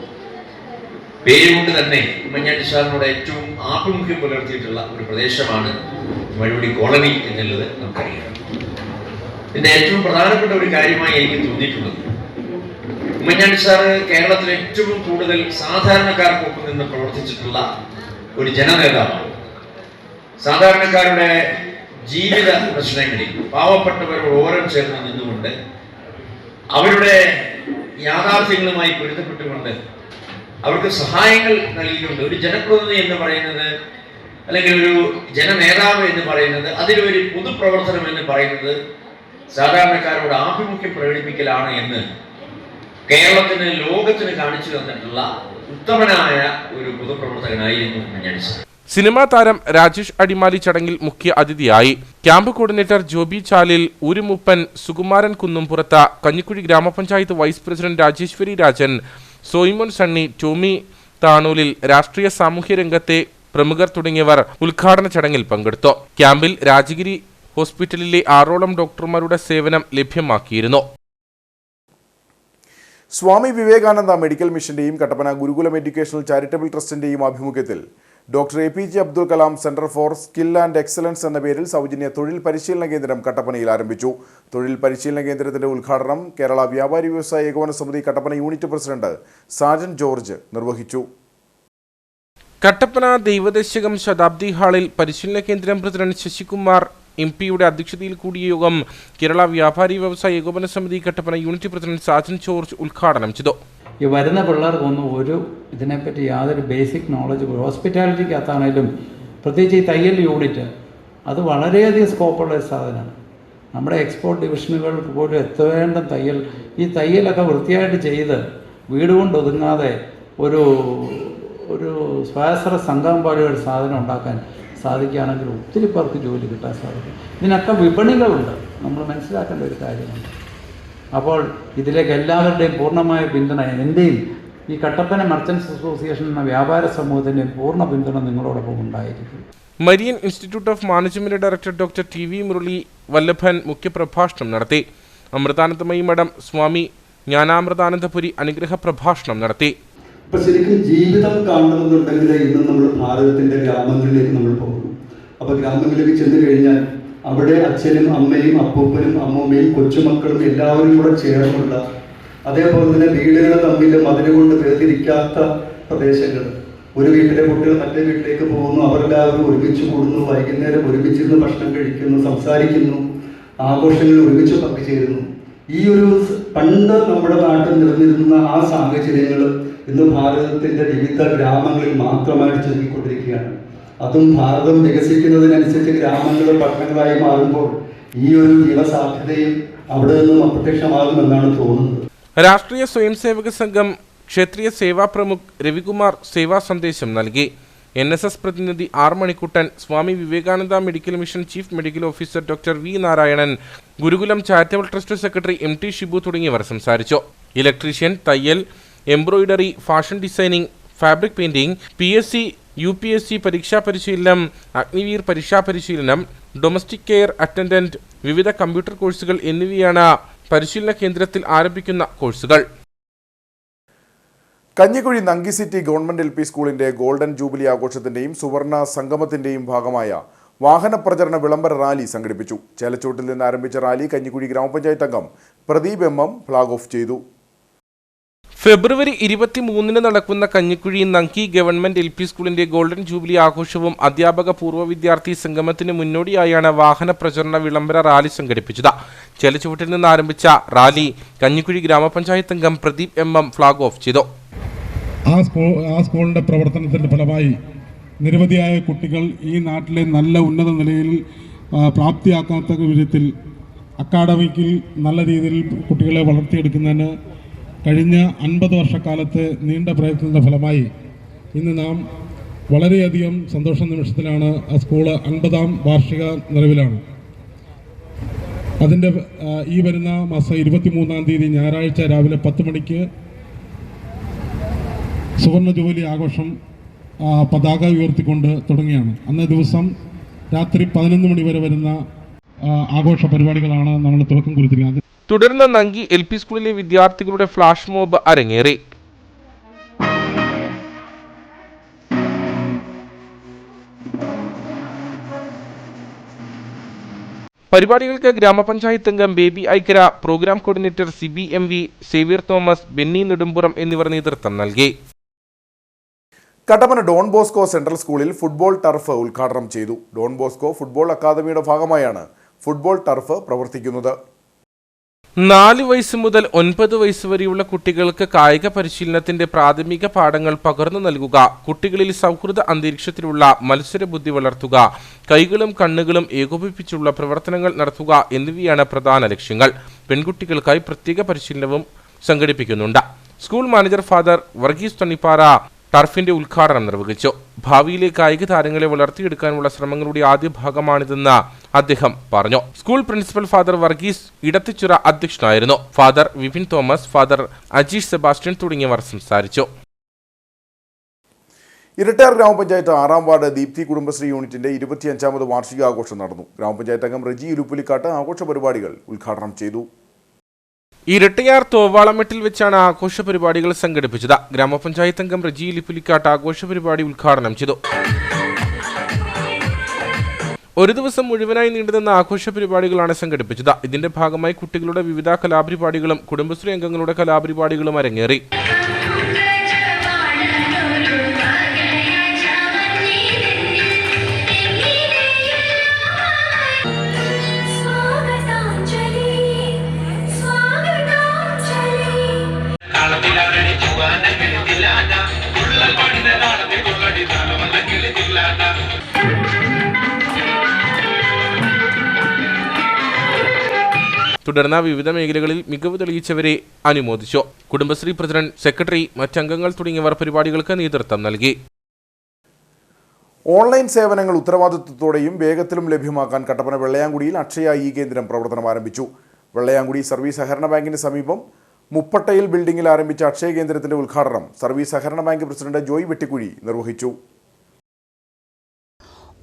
പേരുകൊണ്ട് തന്നെ ഉമ്മൻചാണ്ടി സാറിനോട് ഏറ്റവും ആഭിമുഖ്യം പുലർത്തിയിട്ടുള്ള ഒരു പ്രദേശമാണ് വഴുവടി കോളനി എന്നുള്ളത് നമുക്കറിയാം. ഇതിന്റെ ഏറ്റവും പ്രധാനപ്പെട്ട ഒരു കാര്യമായി എനിക്ക് തോന്നിയിട്ടുള്ളത്, ഉമ്മൻചാണ്ടി സാറ് കേരളത്തിൽ ഏറ്റവും കൂടുതൽ സാധാരണക്കാർക്കൊപ്പം നിന്ന് പ്രവർത്തിച്ചിട്ടുള്ള ഒരു ജനനേതാവാണ്. സാധാരണക്കാരുടെ ജീവിത പ്രശ്നങ്ങളിൽ പാവപ്പെട്ടവരോട് ഓരം ചേർന്ന് നിന്നുകൊണ്ട് അവരുടെ യാഥാർത്ഥ്യങ്ങളുമായി പൊരുത്തപ്പെട്ടുകൊണ്ട് അവർക്ക് സഹായങ്ങൾ നൽകിയിട്ടുണ്ട്. ഒരു ജനപ്രതിനിധി എന്ന് പറയുന്നത്, അല്ലെങ്കിൽ ഒരു ജനനേതാവ് എന്ന് പറയുന്നത്, അതിലൊരു പൊതുപ്രവർത്തനം എന്ന് പറയുന്നത് സാധാരണക്കാരോട് ആഭിമുഖ്യം പ്രകടിപ്പിക്കലാണ് എന്ന് കേരളത്തിന്, ലോകത്തിന് കാണിച്ചു തന്നിട്ടുള്ള ഉത്തമനായ ഒരു പൊതുപ്രവർത്തകനായിരുന്നു ഉമ്മൻചാണ്ടി സാർ. സിനിമാ താരം രാജേഷ് അടിമാലി ചടങ്ങിൽ മുഖ്യ അതിഥിയായി. ക്യാമ്പ് കോർഡിനേറ്റർ ജോബി ചാലിൽ, ഊരുമുപ്പൻ, സുകുമാരൻ കുന്നുംപുറത്ത, കഞ്ഞിക്കുഴി ഗ്രാമപഞ്ചായത്ത് വൈസ് പ്രസിഡന്റ് രാജേശ്വരി രാജൻ, സോയിമോൻ സണ്ണി, ടോമി താണൂലിൽ, രാഷ്ട്രീയ സാമൂഹ്യ രംഗത്തെ പ്രമുഖർ തുടങ്ങിയവർ ഉദ്ഘാടന ചടങ്ങിൽ പങ്കെടുത്തു. ക്യാമ്പിൽ രാജഗിരി ഹോസ്പിറ്റലിലെ 6ഓളം ഡോക്ടർമാരുടെ സേവനം ലഭ്യമാക്കിയിരുന്നു. സ്വാമി വിവേകാനന്ദ മെഡിക്കൽ മിഷന്റെയും കട്ടപ്പന ഗുരുകുലം എഡ്യൂക്കേഷണൽ ചാരിറ്റബിൾ ട്രസ്റ്റിന്റെയും ആഭിമുഖ്യത്തിൽ doctor APJ Abdul Kalam centre for skill and excellence എന്ന പേരിൽ സൗജന്യ തൊഴിൽ പരിശീലന കേന്ദ്രം കട്ടപ്പനയിൽ ആരംഭിച്ചു. തൊഴിൽ പരിശീലന കേന്ദ്രത്തിന്റെ ഉദ്ഘാടനം കേരള വ്യാപാരി വ്യവസായ ഏകോപന സമിതി Kattappana unit president Sajan George നിർവഹിച്ചു. കട്ടപ്പന ദൈവദശകം ശതാബ്ദി ഹാളിൽ പരിശീലന കേന്ദ്രം പ്രസിഡന്റ് ശശികുമാർ MP-യുടെ അധ്യക്ഷതയിൽ കൂടിയ യോഗം കേരള വ്യാപാരി വ്യവസായ ഏകോപന സമിതി Kattappana unit president Sajan George ഉദ്ഘാടനം ചെയ്തു. ഈ വരുന്ന പിള്ളേർക്കൊന്നും ഇതിനെപ്പറ്റി യാതൊരു ബേസിക് നോളജ്, ഹോസ്പിറ്റാലിറ്റിക്കകത്താണേലും പ്രത്യേകിച്ച് ഈ തയ്യൽ യൂണിറ്റ് അത് വളരെയധികം സ്കോപ്പുള്ള ഒരു സാധനമാണ്. നമ്മുടെ എക്സ്പോർട്ട് ഡിവിഷനുകൾക്ക് പോലും എത്തേണ്ട ഈ തയ്യലൊക്കെ വൃത്തിയായിട്ട് ചെയ്ത് വീട് കൊണ്ട് ഒതുങ്ങാതെ ഒരു സ്വാശ്രയ സംഘം പോലെ ഒരു സാധനം ഉണ്ടാക്കാൻ സാധിക്കുകയാണെങ്കിൽ ഒത്തിരി പേർക്ക് ജോലി കിട്ടാൻ സാധിക്കും. ഇതിനൊക്കെ വിപണികളുണ്ട്, നമ്മൾ മനസ്സിലാക്കേണ്ട ഒരു കാര്യമുണ്ട്. അപ്പോൾ ഇതിലേക്ക് എല്ലാവരുടെയും പൂർണ്ണമായ പിന്തുണ, എൻ്റെയും ഈ കട്ടപ്പന മർച്ചൻസ് അസോസിയേഷൻ എന്ന വ്യാപാര സമൂഹത്തിൻ്റെയും പൂർണ്ണ പിന്തുണ നിങ്ങളോടൊപ്പം ഉണ്ടായിരിക്കും. Marian institute of management director doctor TV Murali Vallabhan മുഖ്യപ്രഭാഷണം നടത്തി. അമൃതാനന്ദമയി മഠം സ്വാമി ജ്ഞാനാമൃതാനന്ദപുരി അനുഗ്രഹ പ്രഭാഷണം നടത്തി. അപ്പോൾ ശരിക്കും ജീവിതം കാണണമെന്നുണ്ടെങ്കിൽ ഇന്ന് നമ്മൾ ഭാരതത്തിൻ്റെ ഗ്രാമങ്ങളിലേക്ക് നമ്മൾ പോകുന്നു. അപ്പോൾ ഗ്രാമങ്ങളിലേക്ക് ചെന്ന് കഴിഞ്ഞാൽ അവിടെ അച്ഛനും അമ്മയും അപ്പൂപ്പനും അമ്മൂമ്മയും കൊച്ചുമക്കളും എല്ലാവരും കൂടെ ചേർന്നുള്ള, അതേപോലെ തന്നെ വീടുകൾ തമ്മിൽ മതില് കൊണ്ട് വേർതിരിക്കാത്ത പ്രദേശങ്ങൾ. ഒരു വീട്ടിലെ കുട്ടികൾ മറ്റേ വീട്ടിലേക്ക് പോകുന്നു, അവരെല്ലാവരും ഒരുമിച്ച് കൂടുന്നു, വൈകുന്നേരം ഒരുമിച്ചിരുന്ന് ഭക്ഷണം കഴിക്കുന്നു, സംസാരിക്കുന്നു, ആഘോഷങ്ങളിൽ ഒരുമിച്ച് പങ്കുചേരുന്നു. ഈ ഒരു പണ്ട് നമ്മുടെ നാട്ടിൽ നിലനിരുന്ന ആ സാഹചര്യങ്ങൾ ഇന്ന് ഭാരതത്തിൻ്റെ വിവിധ ഗ്രാമങ്ങളിൽ മാത്രമായിട്ട് ചുരുങ്ങിക്കൊണ്ടിരിക്കുകയാണ്. അതും ഭാരതം വികസിക്കുന്നതിനനുസരിച്ച് ഗ്രാമങ്ങൾ പട്ടണങ്ങളായി മാറുമ്പോൾ ഈ ഒരു ജീവസാധ്യതയും അവിടെ നിന്നും അപ്രത്യക്ഷമാകുമെന്നാണ് തോന്നുന്നത്. രാഷ്ട്രീയ സ്വയംസേവക സംഘം ക്ഷേത്രീയ സേവാ പ്രമുഖ് രവികുമാർ സേവാ സന്ദേശം നൽകി. NSS പ്രതിനിധി R Manikuttan, Swami Vivekananda medical mission chief medical officer doctor V Narayanan, Gurukulam charitable trust secretary MT Shibu തുടങ്ങിയവർ സംസാരിച്ചു. ഇലക്ട്രീഷ്യൻ, തയ്യൽ, embroidery, fashion designing, fabric painting, PSC UPSC പരീക്ഷാ പരിശീലനം, അഗ്നിവീർ പരീക്ഷാ പരിശീലനം, ഡൊമസ്റ്റിക് കെയർ അറ്റൻഡന്റ്, വിവിധ കമ്പ്യൂട്ടർ കോഴ്സുകൾ എന്നിവയാണ് പരിശീലന കേന്ദ്രത്തിൽ ആരംഭിക്കുന്ന കോഴ്സുകൾ. Kanjikuzhi Nanki city government LP സ്കൂളിന്റെ ഗോൾഡൻ ജൂബിലി ആഘോഷത്തിന്റെയും സുവർണ സംഗമത്തിന്റെയും ഭാഗമായ വാഹന പ്രചരണ വിളംബര റാലി സംഘടിപ്പിച്ചു. ചേലച്ചോട്ടിൽ നിന്ന് ആരംഭിച്ച റാലി കഞ്ഞിക്കുഴി ഗ്രാമപഞ്ചായത്ത് അംഗം പ്രദീപ് MM ഫ്ലാഗ് ഓഫ് ചെയ്തു. ഫെബ്രുവരി 23 നടക്കുന്ന കഞ്ഞിക്കുഴി നങ്കി ഗവൺമെന്റ് LP സ്കൂളിന്റെ ഗോൾഡൻ ജൂബിലി ആഘോഷവും അധ്യാപക പൂർവ്വ വിദ്യാർത്ഥി സംഗമത്തിന് മുന്നോടിയായാണ് വാഹന പ്രചരണ വിളംബര റാലി സംഘടിപ്പിച്ചത്. ചേലച്ചുവട്ടിൽ നിന്ന് ആരംഭിച്ച റാലി കഞ്ഞിക്കുഴി ഗ്രാമപഞ്ചായത്ത് അംഗം പ്രദീപ് MM ഫ്ലാഗ് ഓഫ് ചെയ്തു. ആ സ്കൂളിന്റെ പ്രവർത്തനത്തിന്റെ ഫലമായി നിരവധിയായ കുട്ടികൾ ഈ നാട്ടിലെ നല്ല ഉന്നത നിലയിൽ പ്രാപ്തിയാക്കാത്ത വിധത്തിൽ അക്കാഡമിക്കിൽ നല്ല രീതിയിൽ കുട്ടികളെ വളർത്തിയെടുക്കുന്നതിന് കഴിഞ്ഞ 50 വർഷക്കാലത്ത് നീണ്ട പ്രയത്നത്തിൻ്റെ ഫലമായി ഇന്ന് നാം വളരെയധികം സന്തോഷ നിമിഷത്തിലാണ്. ആ സ്കൂള് 50ാം വാർഷിക നിറവിലാണ്. അതിൻ്റെ ഈ വരുന്ന മാസം 23-ാം തീയതി ഞായറാഴ്ച രാവിലെ 10 മണിക്ക് സുവർണ ജൂബിലി ആഘോഷം പതാക ഉയർത്തിക്കൊണ്ട് തുടങ്ങിയാണ്. അന്നേ ദിവസം രാത്രി 11 മണി വരെ വരുന്ന ആഘോഷ പരിപാടികളാണ് നമ്മൾ തുടക്കം കുറിച്ചിരിക്കുന്നത്. തുടർന്ന് നങ്കി LP സ്കൂളിലെ വിദ്യാർത്ഥികളുടെ ഫ്ലാഷ് മോബ് അരങ്ങേറി. പരിപാടികൾക്ക് ഗ്രാമപഞ്ചായത്ത് അംഗം Baby Aikkara, programme coordinator Sibi MV, Xavier Thomas, Benny Nedumpuram എന്നിവർ നേതൃത്വം നൽകി. കട്ടപ്പന ഡോൺ ബോസ്കോ സെൻട്രൽ സ്കൂളിൽ ഫുട്ബോൾ ടർഫ് ഉദ്ഘാടനം ചെയ്തു. ഡോൺ ബോസ്കോ ഫുട്ബോൾ അക്കാദമിയുടെ ഭാഗമായാണ് ഫുട്ബോൾ ടർഫ് പ്രവർത്തിക്കുന്നത്. 4 വയസ്സ് മുതൽ 9 വയസ്സ് വരെയുള്ള കുട്ടികൾക്ക് കായിക പരിശീലനത്തിന്റെ പ്രാഥമിക പാഠങ്ങൾ പകർന്നു നൽകുക, കുട്ടികളിൽ സൗഹൃദ അന്തരീക്ഷത്തിലുള്ള മത്സര ബുദ്ധി വളർത്തുക, കൈകളും കണ്ണുകളും ഏകോപിപ്പിച്ചുള്ള പ്രവർത്തനങ്ങൾ നടത്തുക എന്നിവയാണ് പ്രധാന ലക്ഷ്യങ്ങൾ. പെൺകുട്ടികൾക്കായി പ്രത്യേക പരിശീലനവും സംഘടിപ്പിക്കുന്നുണ്ട്. School manager father Varghese Thannippara ടർഫിന്റെ ഉദ്ഘാടനം നിർവഹിച്ചു. ഭാവിയിലെ കായിക താരങ്ങളെ വളർത്തിയെടുക്കാനുള്ള ശ്രമങ്ങളുടെ ആദ്യ ഭാഗമാണിതെന്ന് അദ്ദേഹം പറഞ്ഞു. സ്കൂൾ പ്രിൻസിപ്പൽ ഫാദർ വർഗീസ് ഇടത്തിച്ചുറ അധ്യക്ഷനായിരുന്നു. Father Vipin Thomas, father Ajeesh Sebastian തുടങ്ങിയവർ സംസാരിച്ചു. ഇരട്ടയാർ ഗ്രാമപഞ്ചായത്ത് 6ാം വാർഡ് ദീപ്തി കുടുംബശ്രീ യൂണിറ്റിന്റെ 25ാമത് വാർഷികാഘോഷം നടന്നു. ഗ്രാമപഞ്ചായത്ത് അംഗം റജി ഉരുപ്പുലിക്കാട്ട് ആഘോഷ പരിപാടികൾ ഉദ്ഘാടനം ചെയ്തു. ഇരട്ടയാർ തോവാളമെട്ടിൽ വെച്ചാണ് ആഘോഷ പരിപാടികൾ സംഘടിപ്പിച്ചത്. ഗ്രാമപഞ്ചായത്ത് അംഗം റജി ലിപ്പുലിക്കാട്ട് ആഘോഷ പരിപാടി ഉദ്ഘാടനം ചെയ്തു. ഒരു ദിവസം മുഴുവനായി നീണ്ടുനിന്ന ആഘോഷ പരിപാടികളാണ് സംഘടിപ്പിച്ചത്. ഇതിന്റെ ഭാഗമായി കുട്ടികളുടെ വിവിധ കലാപരിപാടികളും കുടുംബശ്രീ അംഗങ്ങളുടെ കലാപരിപാടികളും അരങ്ങേറി. തുടർന്ന് വിവിധ മേഖലകളിൽ മികവ് തെളിയിച്ചവരെ അനുമോദിച്ചു. കുടുംബശ്രീ പ്രസിഡന്റ്, സെക്രട്ടറി, മറ്റംഗങ്ങൾ തുടങ്ങിയവർ പരിപാടികൾക്ക് നേതൃത്വം നൽകി. ഓൺലൈൻ സേവനങ്ങൾ ഉത്തരവാദിത്വത്തോടെയും വേഗത്തിലും ലഭ്യമാക്കാൻ കട്ടപ്പന വെള്ളയാങ്കുടിയിൽ അക്ഷയ കേന്ദ്രം പ്രവർത്തനം ആരംഭിച്ചു. വെള്ളയാങ്കുടി സർവീസ് സഹകരണ ബാങ്കിന് സമീപം മുപ്പട്ടയിൽ ബിൽഡിംഗിൽ ആരംഭിച്ച അക്ഷയ കേന്ദ്രത്തിന്റെ ഉദ്ഘാടനം സർവീസ് സഹകരണ ബാങ്ക് പ്രസിഡന്റ് ജോയ് വെട്ടിക്കുഴി നിർവഹിച്ചു.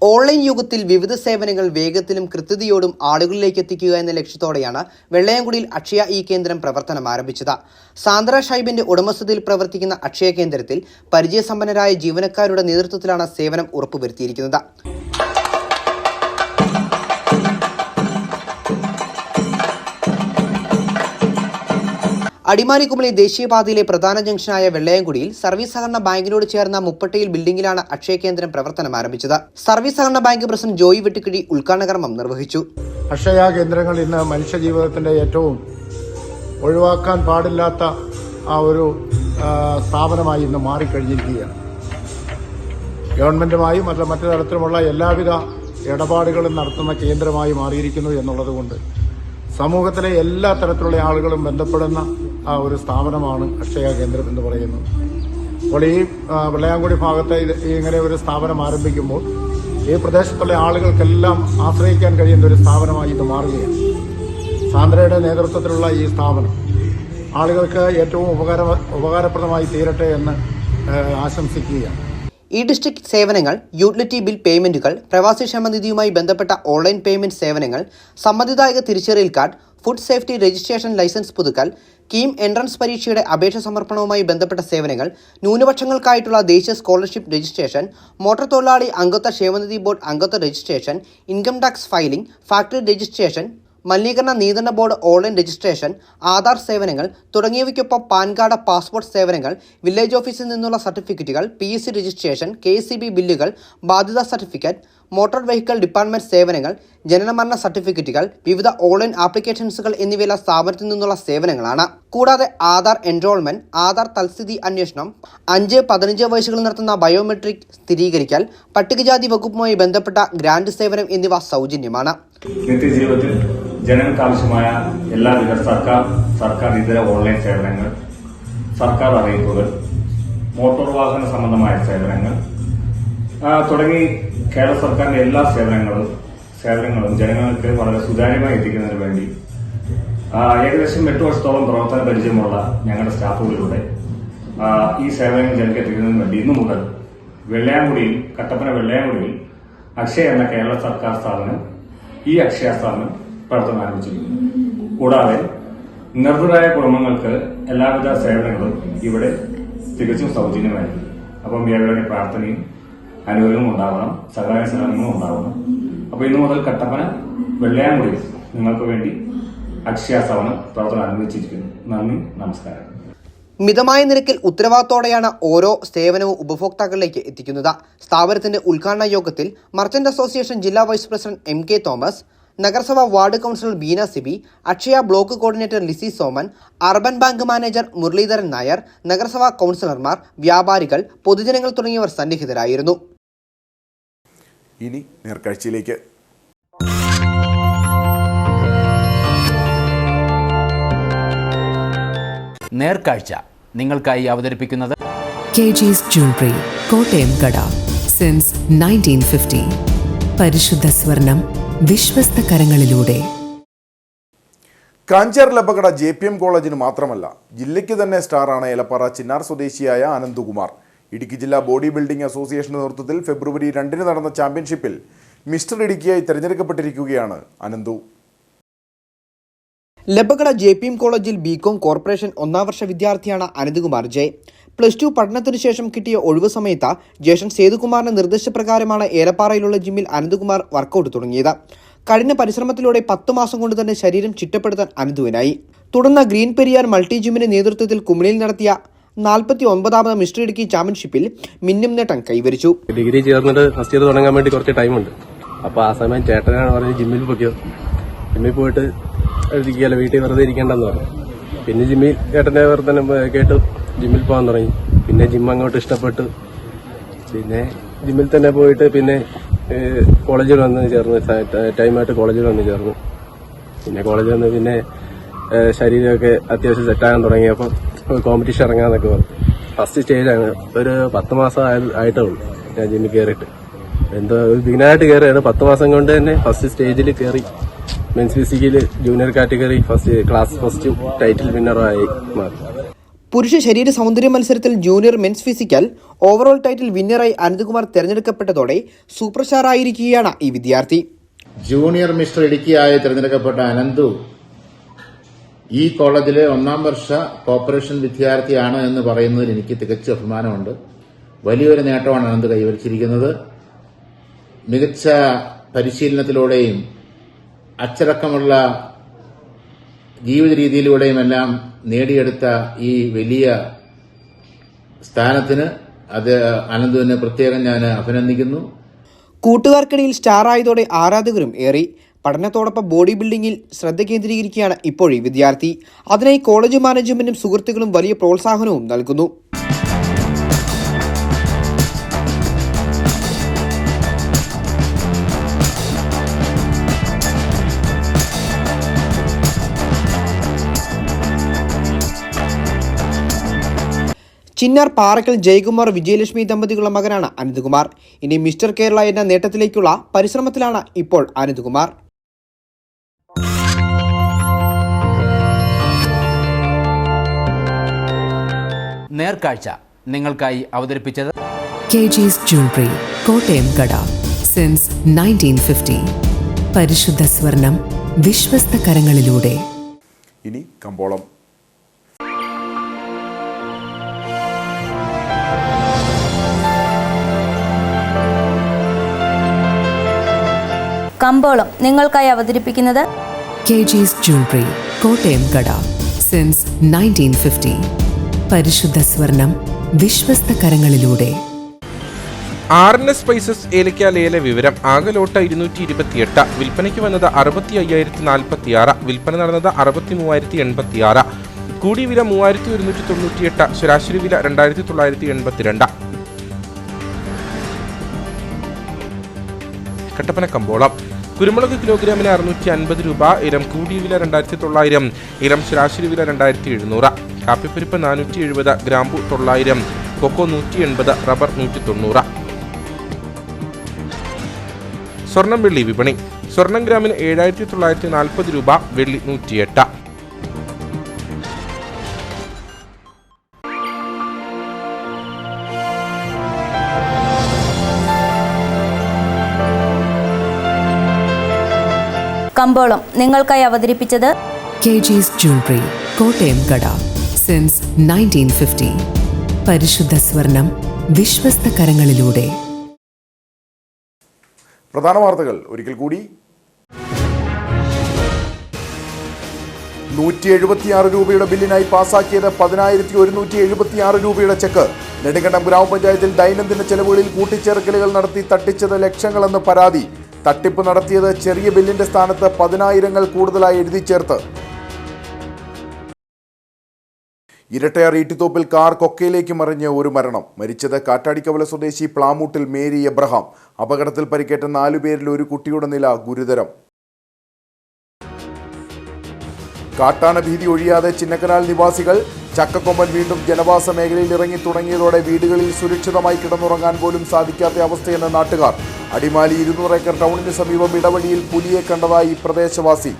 ഓൺലൈൻ യുഗത്തിൽ വിവിധ സേവനങ്ങൾ വേഗത്തിലും കൃത്യതയോടും ആളുകളിലേക്ക് എത്തിക്കുക എന്ന ലക്ഷ്യത്തോടെയാണ് വെള്ളയാങ്കുടിയിൽ അക്ഷയ കേന്ദ്രം പ്രവർത്തനം ആരംഭിച്ചത്. സാന്ദ്ര ഷൈബിന്റെ ഉടമസ്ഥതയിൽ പ്രവർത്തിക്കുന്ന അക്ഷയ കേന്ദ്രത്തിൽ പരിചയസമ്പന്നരായ ജീവനക്കാരുടെ നേതൃത്വത്തിലാണ് സേവനം ഉറപ്പുവരുത്തിയിരിക്കുന്നത്. അടിമാലിക്കുമളി ദേശീയപാതയിലെ പ്രധാന ജംഗ്ഷനായ വെള്ളയാങ്കുടിയിൽ സർവീസ് സഹകരണ ബാങ്കിനോട് ചേർന്ന മുപ്പട്ടയിൽ ബിൽഡിംഗിലാണ് അക്ഷയ കേന്ദ്രം പ്രവർത്തനം ആരംഭിച്ചത്. സർവീസ് സഹകരണ ബാങ്ക് പ്രസിഡന്റ് ജോയ് വെട്ടിക്കുഴി ഉദ്ഘാടന കർമ്മം നിർവഹിച്ചു. അക്ഷയ കേന്ദ്രങ്ങൾ ഇന്ന് മനുഷ്യജീവിതത്തിന്റെ ഏറ്റവും ഒഴിവാക്കാൻ പാടില്ലാത്ത ഒരു സ്ഥാപനമായി ഇന്ന് മാറിക്കഴിഞ്ഞിരിക്കുകയാണ്. ഗവൺമെന്റുമായും മറ്റു തരത്തിലുമുള്ള എല്ലാവിധ ഇടപാടുകളും നടത്തുന്ന കേന്ദ്രമായി മാറിയിരിക്കുന്നു എന്നുള്ളതുകൊണ്ട് സമൂഹത്തിലെ എല്ലാ തരത്തിലുള്ള ആളുകളും ബന്ധപ്പെടുന്ന ഒരു സ്ഥാപനമാണ് അക്ഷയ കേന്ദ്രം എന്ന് പറയുന്നത്. അപ്പോൾ ഈ വെള്ളയാങ്കുടി ഭാഗത്ത് ഇങ്ങനെ ഒരു സ്ഥാപനം ആരംഭിക്കുമ്പോൾ ഈ പ്രദേശത്തുള്ള ആളുകൾക്കെല്ലാം ആശ്രയിക്കാൻ കഴിയുന്ന ഒരു സ്ഥാപനമായി ഇത് മാറുകയാണ്. സാന്ദ്രയുടെ നേതൃത്വത്തിലുള്ള ഈ സ്ഥാപനം ആളുകൾക്ക് ഏറ്റവും ഉപകാരപ്രദമായി തീരട്ടെ എന്ന് ആശംസിക്കുകയാണ്. ഡിസ്ട്രിക്ട് സേവനങ്ങൾ, യൂട്ടിലിറ്റി ബിൽ പേയ്മെന്റുകൾ, പ്രവാസി ക്ഷേമനിധിയുമായി ബന്ധപ്പെട്ട ഓൺലൈൻ പേയ്മെന്റ് സേവനങ്ങൾ, സമ്മതിദായക തിരിച്ചറിയൽ card, food safety registration licence പുതുക്കൽ, കീം എൻട്രൻസ് പരീക്ഷയുടെ അപേക്ഷ സമർപ്പണവുമായി ബന്ധപ്പെട്ട സേവനങ്ങൾ, ന്യൂനപക്ഷങ്ങൾക്കായിട്ടുള്ള ദേശീയ സ്കോളർഷിപ്പ് രജിസ്ട്രേഷൻ, മോട്ടോർ തൊഴിലാളി അംഗത്വ ക്ഷേമനിധി ബോർഡ് അംഗത്വ registration, income tax filing, factory registration, മലിനീകരണ നിയന്ത്രണ ബോർഡ് ഓൺലൈൻ രജിസ്ട്രേഷൻ, ആധാർ സേവനങ്ങൾ തുടങ്ങിയവയ്ക്കൊപ്പം പാൻ കാർഡ്, പാസ്പോർട്ട് സേവനങ്ങൾ, വില്ലേജ് ഓഫീസിൽ നിന്നുള്ള സർട്ടിഫിക്കറ്റുകൾ, PSC രജിസ്ട്രേഷൻ, KSEB ബില്ലുകൾ, ബാധ്യതാ സർട്ടിഫിക്കറ്റ്, മോട്ടോർ വെഹിക്കിൾ ഡിപ്പാർട്ട്മെന്റ് സേവനങ്ങൾ, ജനനമരണ സർട്ടിഫിക്കറ്റുകൾ, വിവിധ ഓൺലൈൻ ആപ്ലിക്കേഷൻസുകൾ എന്നിവയെല്ലാം സ്ഥാപനത്തിൽ നിന്നുള്ള സേവനങ്ങളാണ്. കൂടാതെ ആധാർ എൻറോൾമെന്റ്, ആധാർ തൽസ്ഥിതി അന്വേഷണം, 5-15 വയസ്സുകളിൽ നടത്തുന്ന ബയോമെട്രിക് സ്ഥിരീകരിക്കൽ, പട്ടികജാതി വകുപ്പുമായി ബന്ധപ്പെട്ട ഗ്രാന്റ് സേവനം എന്നിവ സൗജന്യമാണ്. നിത്യജീവിതത്തിൽ ജനങ്ങൾക്ക് ആവശ്യമായ എല്ലാവിധ സർക്കാർ ഇതര ഓൺലൈൻ സേവനങ്ങൾ സർക്കാർ അറിയിപ്പുകൾ, മോട്ടോർ വാഹന സംബന്ധമായ സേവനങ്ങൾ തുടങ്ങി കേരള സർക്കാരിന്റെ എല്ലാ സേവനങ്ങളും ജനങ്ങൾക്ക് വളരെ സുതാര്യമായി എത്തിക്കുന്നതിന് വേണ്ടി ഏകദേശം 8 വർഷത്തോളം പ്രവർത്തന പരിചയമുള്ള ഞങ്ങളുടെ സ്റ്റാഫുകളിലൂടെ ഈ സേവനങ്ങൾ ജനങ്ങൾക്ക് എത്തിക്കുന്നതിന് വേണ്ടി ഇന്നു മുതൽ കട്ടപ്പന വെള്ളയാങ്കുടിയിൽ അക്ഷയ എന്ന കേരള സർക്കാർ സ്ഥാപനം, ഈ അക്ഷയ സ്ഥാപനം പ്രവർത്തനം ആരംഭിച്ചിരിക്കുന്നു. കൂടാതെ നിർദ്ധരായ കുടുംബങ്ങൾക്ക് എല്ലാവിധ സേവനങ്ങളും ഇവിടെ തികച്ചും സൗജന്യമായിരിക്കും. അപ്പം ഏവരുടെ പ്രാർത്ഥനയും അനുകൂലവും ഉണ്ടാവണം, സഹായ സഹകരണങ്ങളും ഉണ്ടാവണം. അപ്പോൾ ഇന്നു മുതൽ കട്ടപ്പന വെള്ളയാങ്കുടിയിൽ നിങ്ങൾക്ക് വേണ്ടി അക്ഷയ സ്ഥാപനം പ്രവർത്തനം ആരംഭിച്ചിരിക്കുന്നു. നന്ദി, നമസ്കാരം. മിതമായ നിരക്കിൽ ഉത്തരവാദിത്തോടെയാണ് ഓരോ സേവനവും ഉപഭോക്താക്കളിലേക്ക് എത്തിക്കുന്നത്. സ്ഥാപനത്തിന്റെ ഉദ്ഘാടന യോഗത്തിൽ മർച്ചന്റ് അസോസിയേഷൻ ജില്ലാ വൈസ് പ്രസിഡന്റ് MK തോമസ്, നഗരസഭ ward councillor Beena Sibi, Akshaya block coordinator Lissy Soman, urban bank manager Muraleedharan Nair, നഗരസഭാ കൗൺസിലർമാർ, വ്യാപാരികൾ, പൊതുജനങ്ങൾ തുടങ്ങിയവർ സന്നിഹിതരായിരുന്നു. ഇനി നേർക്കാഴ്ചയിലേക്ക്. നേർക്കാഴ്ച നിങ്ങൾക്കായി അവതരിപ്പിക്കുന്നത് KG's Jewelry, കോട്ടയം കട, സിൻസ് 1950. പരിശുദ്ധ സ്വർണം വിശ്വസ്ത കരങ്ങളിലൂടെ. കാഞ്ചാറിൽ അപകട JPM കോളേജിന് മാത്രമല്ല, ജില്ലയ്ക്ക് തന്നെ സ്റ്റാറാണ് ഏലപ്പാറ ചിന്നാർ സ്വദേശിയായ അനന്തുകുമാർ. ഇടുക്കി ജില്ലാ ബോഡി ബിൽഡിംഗ് അസോസിയേഷന്റെ നേതൃത്വത്തിൽ ഫെബ്രുവരി 2 നടന്ന ചാമ്പ്യൻഷിപ്പിൽ മിസ്റ്റർ ഇടുക്കിയായി തെരഞ്ഞെടുക്കപ്പെട്ടിരിക്കുകയാണ് അനന്തു. ലബഗഡ JPM കോളേജിൽ BCom കോർപ്പറേഷൻ 1ാം വർഷ വിദ്യാർത്ഥിയാണ് അനന്തുകുമാർ ജെ. +2 പഠനത്തിനു ശേഷം കിട്ടിയ ഒഴിവു സമയത്ത് ജ്യേഷ്ഠൻ സേതുകുമാറിന്റെ നിർദ്ദേശപ്രകാരമാണ് ഏലപ്പാറയിലുള്ള ജിമ്മിൽ അനന്തുകുമാർ വർക്കൌട്ട് തുടങ്ങിയത്. കഠിന പരിശ്രമത്തിലൂടെ 10 മാസം കൊണ്ട് തന്നെ ശരീരം ചിട്ടപ്പെടുത്താൻ അനന്തുവിനായി. തുടർന്ന് ഗ്രീൻ പെരിയാർ മൾട്ടി ജിമ്മിന്റെ നേതൃത്വത്തിൽ കുമിളിയിൽ നടത്തിയ 49ാമത് മിസ്റ്റർ ഇടുക്കി ചാമ്പ്യൻഷിപ്പിൽ മിന്നും നേട്ടം കൈവരിച്ചു. ഡിഗ്രി ചേർന്നിട്ട് ഫസ്റ്റ് ഇയർ തുടങ്ങാൻ വേണ്ടി കുറച്ച് ടൈമുണ്ട്. അപ്പോൾ ആ സമയം ചേട്ടനാണ് പറഞ്ഞ് ജിമ്മിൽ പോയിട്ട് ഇരിക്കുകയല്ല, വീട്ടിൽ വെറുതെ ഇരിക്കേണ്ടെന്ന് പറഞ്ഞു. പിന്നെ ജിമ്മിൽ ചേട്ടൻ്റെ വർത്തനം കേട്ട് ജിമ്മിൽ പോകാൻ തുടങ്ങി. പിന്നെ ജിം അങ്ങോട്ട് ഇഷ്ടപ്പെട്ടു. പിന്നെ ജിമ്മിൽ തന്നെ പോയിട്ട് പിന്നെ കോളേജിൽ വന്ന് ചേർന്ന് ടൈമായിട്ട് കോളേജിൽ വന്ന് ചേർന്നു. പിന്നെ കോളേജിൽ വന്ന് പിന്നെ ശരീരമൊക്കെ അത്യാവശ്യം സെറ്റാകാൻ തുടങ്ങിയപ്പോൾ കോമ്പറ്റീഷൻ ഇറങ്ങാന്നൊക്കെ പറഞ്ഞു. ഫസ്റ്റ് സ്റ്റേജാണ്. ഒരു 10 മാസം ആയിട്ടേ ഉള്ളൂ ഞാൻ ജിമ്മിൽ കയറിയിട്ട്. എന്തോ ഒരു ബിഗിനായിട്ട് കയറിയാണ്. 10 മാസം കൊണ്ട് തന്നെ ഫസ്റ്റ് സ്റ്റേജിൽ കയറി men's physical junior category class ഫസ്റ്റും ടൈറ്റിൽ വിന്നറായി മാറി. പുരുഷ ശരീര സൗന്ദര്യ മത്സരത്തിൽ junior men's physical overall title വിന്നറായി അനന്തുകുമാർ തെരഞ്ഞെടുക്കപ്പെട്ടതോടെ സൂപ്പർ സ്റ്റാർ ആയിരിക്കുകയാണ് ഈ വിദ്യാർത്ഥി. ജൂനിയർ മിസ്റ്റർ ഇടുക്കിയായി തെരഞ്ഞെടുക്കപ്പെട്ട അനന്തു ഈ കോളേജിലെ 1ാം വർഷ കോർപ്പറേഷൻ വിദ്യാർത്ഥിയാണ് എന്ന് പറയുന്നതിൽ എനിക്ക് തികച്ച അഭിമാനമുണ്ട്. വലിയൊരു നേട്ടമാണ് അനന്ത് കൈവരിച്ചിരിക്കുന്നത്. മികച്ച പരിശീലനത്തിലൂടെയും അച്ചടക്കമുള്ള ജീവിത രീതിയിലൂടെയുമെല്ലാം നേടിയെടുത്ത ഈ വലിയ സ്ഥാനത്തിന് അനന്തുവിനെ പ്രത്യേകം ഞാൻ അഭിനന്ദിക്കുന്നു. കൂട്ടുകാർക്കിടയിൽ സ്റ്റാർ ആയതോടെ ആരാധകരും ഏറി. പഠനത്തോടൊപ്പം ബോഡി ബിൽഡിംഗിൽ ശ്രദ്ധ കേന്ദ്രീകരിക്കുകയാണ് ഇപ്പോൾ ഈ വിദ്യാർത്ഥി. അതിനായി കോളേജ് മാനേജ്മെന്റും സുഹൃത്തുക്കളും വലിയ പ്രോത്സാഹനവും നൽകുന്നു. ചിന്നാർ പാറക്കൽ ജയകുമാർ വിജയലക്ഷ്മി ദമ്പതികളുടെ മകനാണ് അനന്തുകുമാർ. ഇനി മിസ്റ്റർ കേരള എന്ന നേട്ടത്തിലേക്കുള്ള പരിശ്രമത്തിലാണ് ഇപ്പോൾ അനന്തുകുമാർ. നേർക്കാഴ്ച നിങ്ങൾക്കായി അവതരിപ്പിച്ചത് KG's Jewelry, കോട്ടയം കട, സിൻസ് 1950. പരിശുദ്ധ സ്വർണം വിശ്വസ്ത കരങ്ങളിലൂടെ. ഇനി കമ്പോളം. കമ്പോളം നിങ്ങൾക്കായി അവതരിപ്പിക്കുന്നത് KG's Jewelry, കോട്ടയം കട, സിൻസ് 1950. പരിശുദ്ധ സ്വർണം വിശ്വസ്ത കരങ്ങളിലൂടെ. RNS സ്പൈസസ് ഏലക്ക ലേല വിവരം. ആകെ ലോട്ട് 228. വിൽപ്പനയ്ക്ക് വന്നത് 65,046. വിൽപ്പന നടന്നത് 63,086. കൂടിയ വില 3,198. ശരാശരി വില 2,982. കട്ടപ്പന കമ്പോളം. കുരുമുളക് കിലോഗ്രാമിന് 650 രൂപ, ഇനം കൂടിയ വില 2900, ഇനം ശരാശരി വില 2700. കാപ്പിപ്പരിപ്പ് 470, ഗ്രാമ്പു 900, കൊക്കോ 180, റബ്ബർ 190. സ്വർണം വെള്ളി വിപണി. സ്വർണം ഗ്രാമിന് 7940 രൂപ, വെള്ളി 108. കമ്പോളം നിങ്ങൾക്കായി അവതരിപ്പിച്ചത് KG's Jewelry, കോട്ടയം കട. സിൻസ് 1950. പരിശുദ്ധ സ്വർണം വിശ്വസ്ത കരങ്ങളിലൂടെ. പ്രധാന വാർത്തകൾ ഒരിക്കൽ കൂടി. 176 രൂപയുടെ ബില്ലിനായി പാസാക്കിയത് 10,176 രൂപയുടെ ചെക്ക്. നെടുങ്കണ്ടം ഗ്രാമപഞ്ചായത്തിൽ ദൈനംദിന ചെലവുകളിൽ കൂട്ടിച്ചേർക്കലുകൾ നടത്തി തട്ടിച്ചത് ലക്ഷങ്ങളെന്ന് പരാതി. തട്ടിപ്പ് നടത്തിയത് ചെറിയ ബില്ലിന്റെ സ്ഥാനത്ത് 10,000 കൂടുതലായി എഴുതി ചേർത്ത്. ഇരട്ടയാർ ഈട്ടിത്തോപ്പിൽ കാർ കൊക്കയിലേക്ക് മറിഞ്ഞ് ഒരു മരണം. മരിച്ചത് കാറ്റാടിക്കവല സ്വദേശി പ്ലാമൂട്ടിൽ മേരി എബ്രഹാം. അപകടത്തിൽ പരിക്കേറ്റ 4 പേരിൽ ഒരു കുട്ടിയുടെ നില ഗുരുതരം. കാട്ടാന ഭീതി ഒഴിയാതെ ചിന്നക്കനാൽ നിവാസികൾ. ചക്കക്കൊമ്പൻ വീണ്ടും ജനവാസ മേഖലയിൽ ഇറങ്ങി തുടങ്ങിയതോടെ വീടുകളിൽ സുരക്ഷിതമായി കിടന്നുറങ്ങാൻ പോലും സാധിക്കാത്ത അവസ്ഥയെന്ന് നാട്ടുകാർ. അടിമാലി 200 ഏക്കർ ടൗണിന് സമീപം ഇടവഴിയിൽ പുലിയെ കണ്ടതായി പ്രദേശവാസി.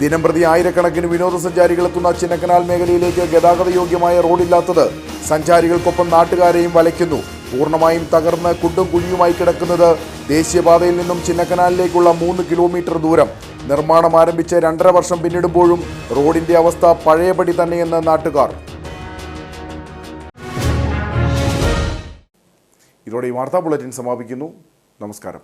ദിനംപ്രതി ആയിരക്കണക്കിന് വിനോദസഞ്ചാരികളെത്തുന്ന ചിന്നക്കനാൽ മേഖലയിലേക്ക് ഗതാഗത യോഗ്യമായ റോഡില്ലാത്തത് സഞ്ചാരികൾക്കൊപ്പം നാട്ടുകാരെയും വലയ്ക്കുന്നു. പൂർണ്ണമായും തകർന്ന് കുണ്ടും കുഴിയുമായി കിടക്കുന്നത് ദേശീയപാതയിൽ നിന്നും ചിന്നക്കനാലിലേക്കുള്ള 3 കിലോമീറ്റർ ദൂരം. നിർമ്മാണം ആരംഭിച്ച് 2.5 വർഷം പിന്നിടുമ്പോഴും റോഡിന്റെ അവസ്ഥ പഴയപടി തന്നെയെന്ന് നാട്ടുകാർ. ഇതോടെ ഈ വാർത്താ ബുള്ളറ്റിൻ സമാപിക്കുന്നു. നമസ്കാരം.